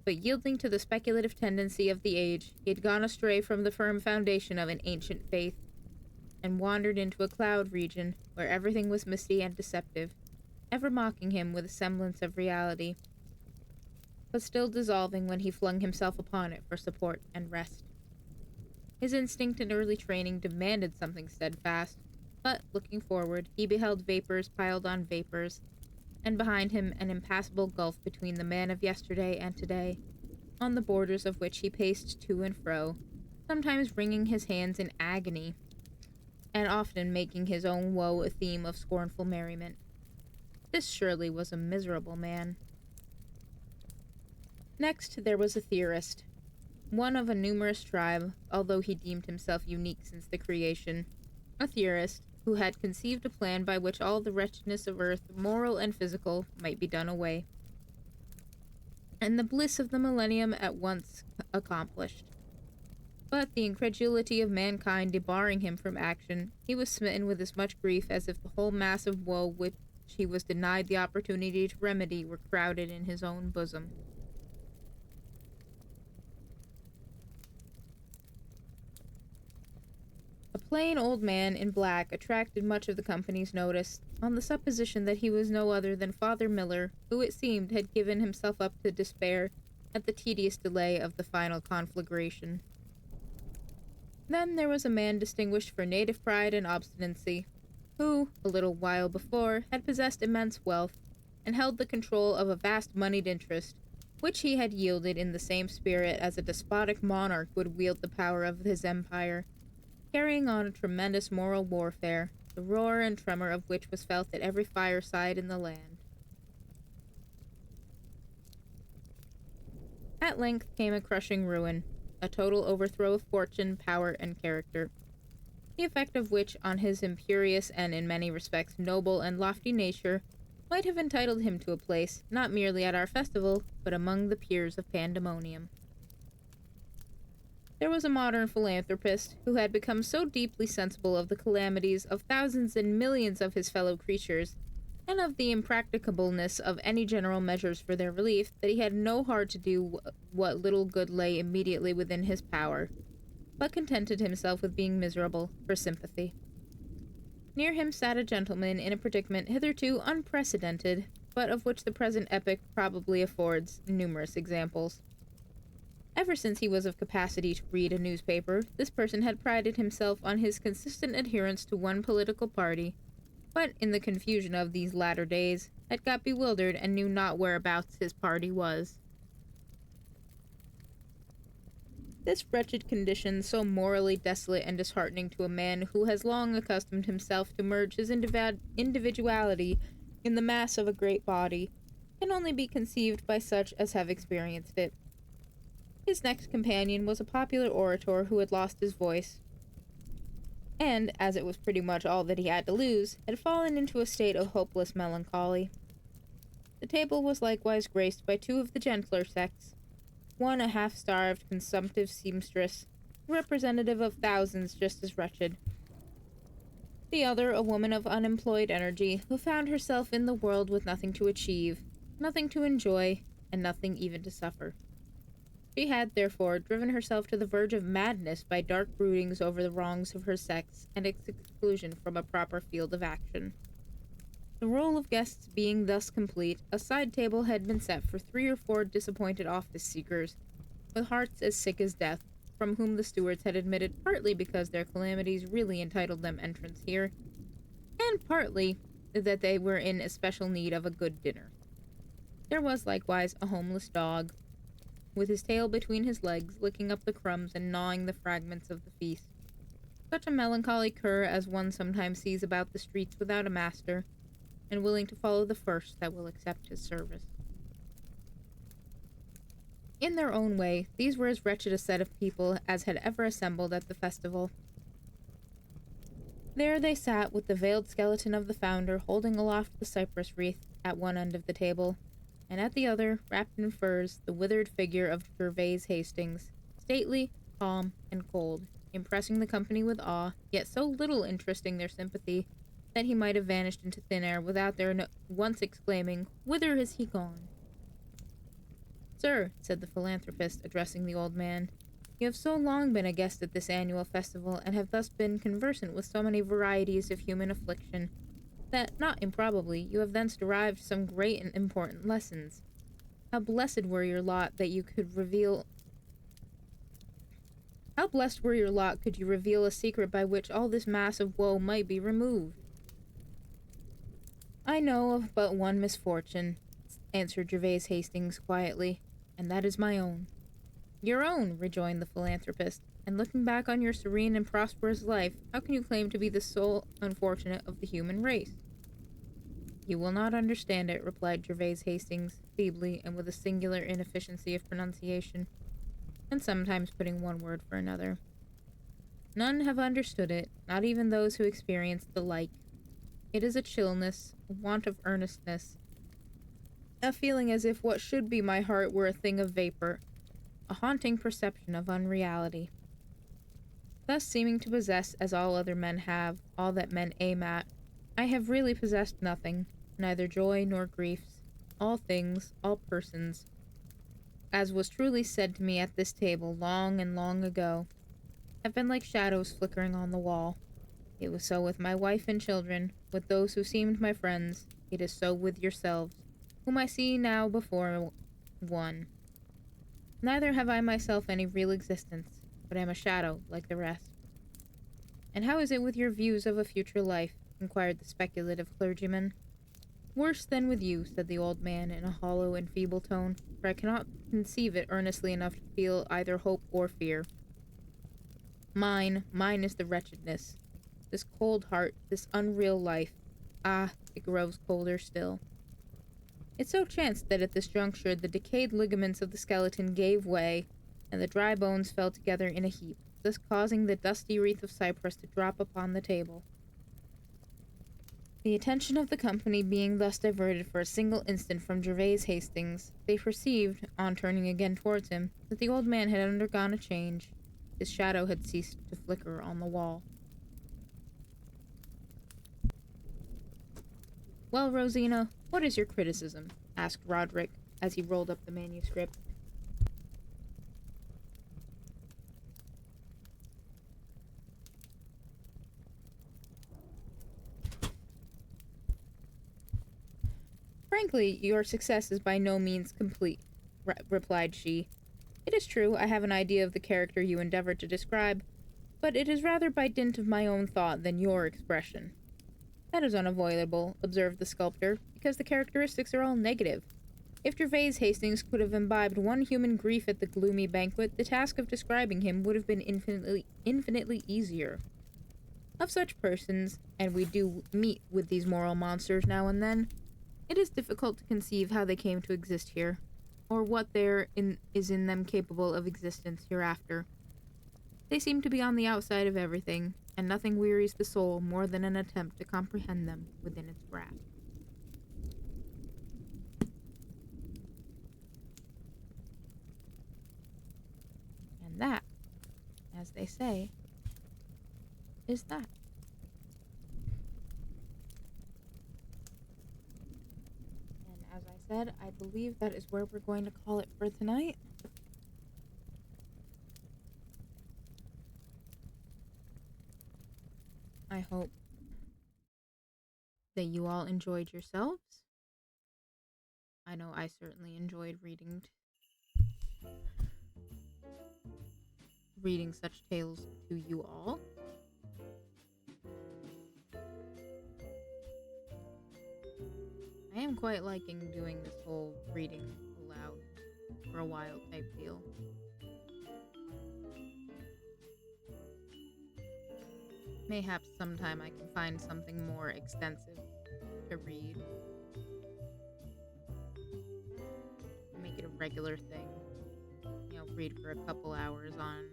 But yielding to the speculative tendency of the age, he had gone astray from the firm foundation of an ancient faith, and wandered into a cloud region where everything was misty and deceptive, ever mocking him with a semblance of reality, but still dissolving when he flung himself upon it for support and rest. His instinct and early training demanded something steadfast, but, looking forward, he beheld vapors piled on vapors, and behind him an impassable gulf between the man of yesterday and today, on the borders of which he paced to and fro, sometimes wringing his hands in agony, and often making his own woe a theme of scornful merriment. This surely was a miserable man. Next, there was a theorist, one of a numerous tribe, although he deemed himself unique since the creation, a theorist who had conceived a plan by which all the wretchedness of earth, moral and physical, might be done away, and the bliss of the millennium at once accomplished. But the incredulity of mankind debarring him from action, he was smitten with as much grief as if the whole mass of woe which he was denied the opportunity to remedy were crowded in his own bosom. A plain old man in black attracted much of the company's notice, on the supposition that he was no other than Father Miller, who, it seemed, had given himself up to despair at the tedious delay of the final conflagration. Then there was a man distinguished for native pride and obstinacy, who, a little while before, had possessed immense wealth, and held the control of a vast moneyed interest, which he had yielded in the same spirit as a despotic monarch would wield the power of his empire, carrying on a tremendous moral warfare, the roar and tremor of which was felt at every fireside in the land. At length came a crushing ruin, a total overthrow of fortune, power, and character, the effect of which on his imperious and in many respects noble and lofty nature might have entitled him to a place, not merely at our festival, but among the peers of pandemonium. There was a modern philanthropist who had become so deeply sensible of the calamities of thousands and millions of his fellow creatures, and of the impracticableness of any general measures for their relief, that he had no heart to do what little good lay immediately within his power, but contented himself with being miserable for sympathy. Near him sat a gentleman in a predicament hitherto unprecedented, but of which the present epoch probably affords numerous examples. Ever since he was of capacity to read a newspaper, this person had prided himself on his consistent adherence to one political party, but in the confusion of these latter days, had got bewildered and knew not whereabouts his party was. This wretched condition, so morally desolate and disheartening to a man who has long accustomed himself to merge his individuality in the mass of a great body, can only be conceived by such as have experienced it. His next companion was a popular orator who had lost his voice, and, as it was pretty much all that he had to lose, had fallen into a state of hopeless melancholy. The table was likewise graced by two of the gentler sex, one a half-starved, consumptive seamstress, representative of thousands just as wretched, the other a woman of unemployed energy, who found herself in the world with nothing to achieve, nothing to enjoy, and nothing even to suffer. She had, therefore, driven herself to the verge of madness by dark broodings over the wrongs of her sex and its exclusion from a proper field of action. The roll of guests being thus complete, a side table had been set for 3 or 4 disappointed office-seekers, with hearts as sick as death, from whom the stewards had admitted partly because their calamities really entitled them entrance here, and partly that they were in especial need of a good dinner. There was likewise a homeless dog, with his tail between his legs, licking up the crumbs and gnawing the fragments of the feast. Such a melancholy cur as one sometimes sees about the streets without a master, and willing to follow the first that will accept his service. In their own way, these were as wretched a set of people as had ever assembled at the festival. There they sat with the veiled skeleton of the founder holding aloft the cypress wreath at one end of the table, and at the other, wrapped in furs, the withered figure of Gervase Hastings, stately, calm, and cold, impressing the company with awe, yet so little interesting their sympathy that he might have vanished into thin air without their once exclaiming, "Whither is he gone?" "Sir," said the philanthropist, addressing the old man, "you have so long been a guest at this annual festival, and have thus been conversant with so many varieties of human affliction, that, not improbably, you have thence derived some great and important lessons. How blessed were your lot that you could reveal How blessed were your lot could you reveal a secret by which all this mass of woe might be removed." "I know of but one misfortune," answered Gervase Hastings quietly, "and that is my own." "Your own," rejoined the philanthropist, "and looking back on your serene and prosperous life, how can you claim to be the sole unfortunate of the human race?" "You will not understand it," replied Gervase Hastings, feebly and with a singular inefficiency of pronunciation, and sometimes putting one word for another. "None have understood it, not even those who experienced the like. It is a chillness, a want of earnestness, a feeling as if what should be my heart were a thing of vapor, a haunting perception of unreality. Thus seeming to possess, as all other men have, all that men aim at, I have really possessed nothing, neither joy nor griefs. All things, all persons, as was truly said to me at this table long and long ago, have been like shadows flickering on the wall. It was so with my wife and children, with those who seemed my friends. It is so with yourselves, whom I see now before one. Neither have I myself any real existence, but am a shadow like the rest." "And how is it with your views of a future life?" inquired the speculative clergyman. "Worse than with you," said the old man in a hollow and feeble tone, "for I cannot conceive it earnestly enough to feel either hope or fear. Mine is the wretchedness. This cold heart, this unreal life. Ah, it grows colder still." It so chanced that at this juncture the decayed ligaments of the skeleton gave way, and the dry bones fell together in a heap, thus causing the dusty wreath of cypress to drop upon the table. The attention of the company being thus diverted for a single instant from Gervase Hastings, they perceived, on turning again towards him, that the old man had undergone a change. His shadow had ceased to flicker on the wall. Well, Rosina, what is your criticism? Asked Roderick as he rolled up the manuscript. Frankly, your success is by no means complete, replied she. It is true, I have an idea of the character you endeavor to describe, but it is rather by dint of my own thought than your expression. That is unavoidable, observed the sculptor, because the characteristics are all negative. If Gervase Hastings could have imbibed one human grief at the gloomy banquet, the task of describing him would have been infinitely easier. Of such persons, and we do meet with these moral monsters now and then, it is difficult to conceive how they came to exist here, or what is in them capable of existence hereafter. They seem to be on the outside of everything, and nothing wearies the soul more than an attempt to comprehend them within its grasp. And that, as they say, is that. And as I said, I believe that is where we're going to call it for tonight. I hope that you all enjoyed yourselves. I know I certainly enjoyed reading such tales to you all. I am quite liking doing this whole reading aloud for a while type deal. Mayhaps sometime I can find something more extensive to read. Make it a regular thing. Read for a couple hours on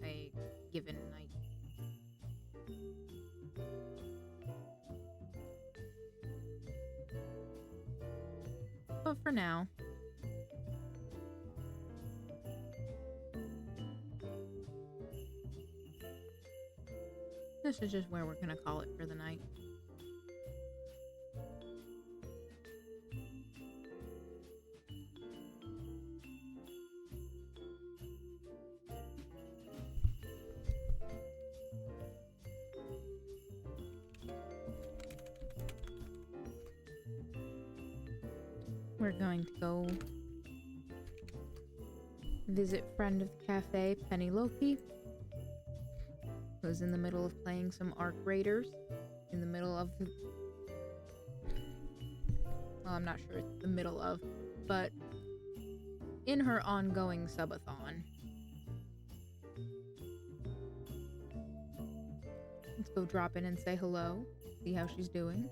a given night. But for now, this is just where we're gonna call it for the night. We're going to go visit friend of the cafe, Penelope, who's in the middle of playing some Arc Raiders. In the middle of the... Well, I'm not sure it's the middle of, but in her ongoing subathon. Let's go drop in and say hello, see how she's doing.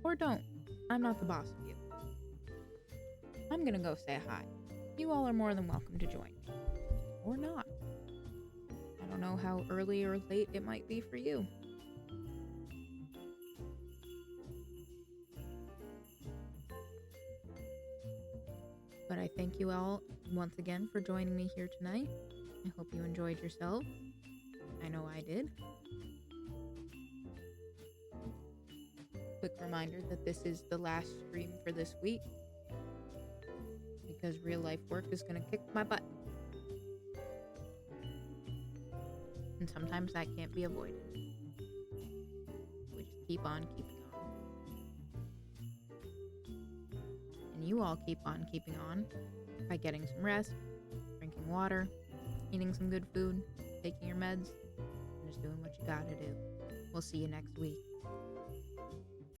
Or don't. I'm not the boss of you. I'm gonna go say hi. You all are more than welcome to join me. Or not. I don't know how early or late it might be for you. But I thank you all once again for joining me here tonight. I hope you enjoyed yourself. I know I did. Quick reminder that this is the last stream for this week, because real life work is going to kick my butt. And sometimes that can't be avoided. We just keep on keeping on. And you all keep on keeping on by getting some rest, drinking water, eating some good food, taking your meds, and just doing what you gotta do. We'll see you next week.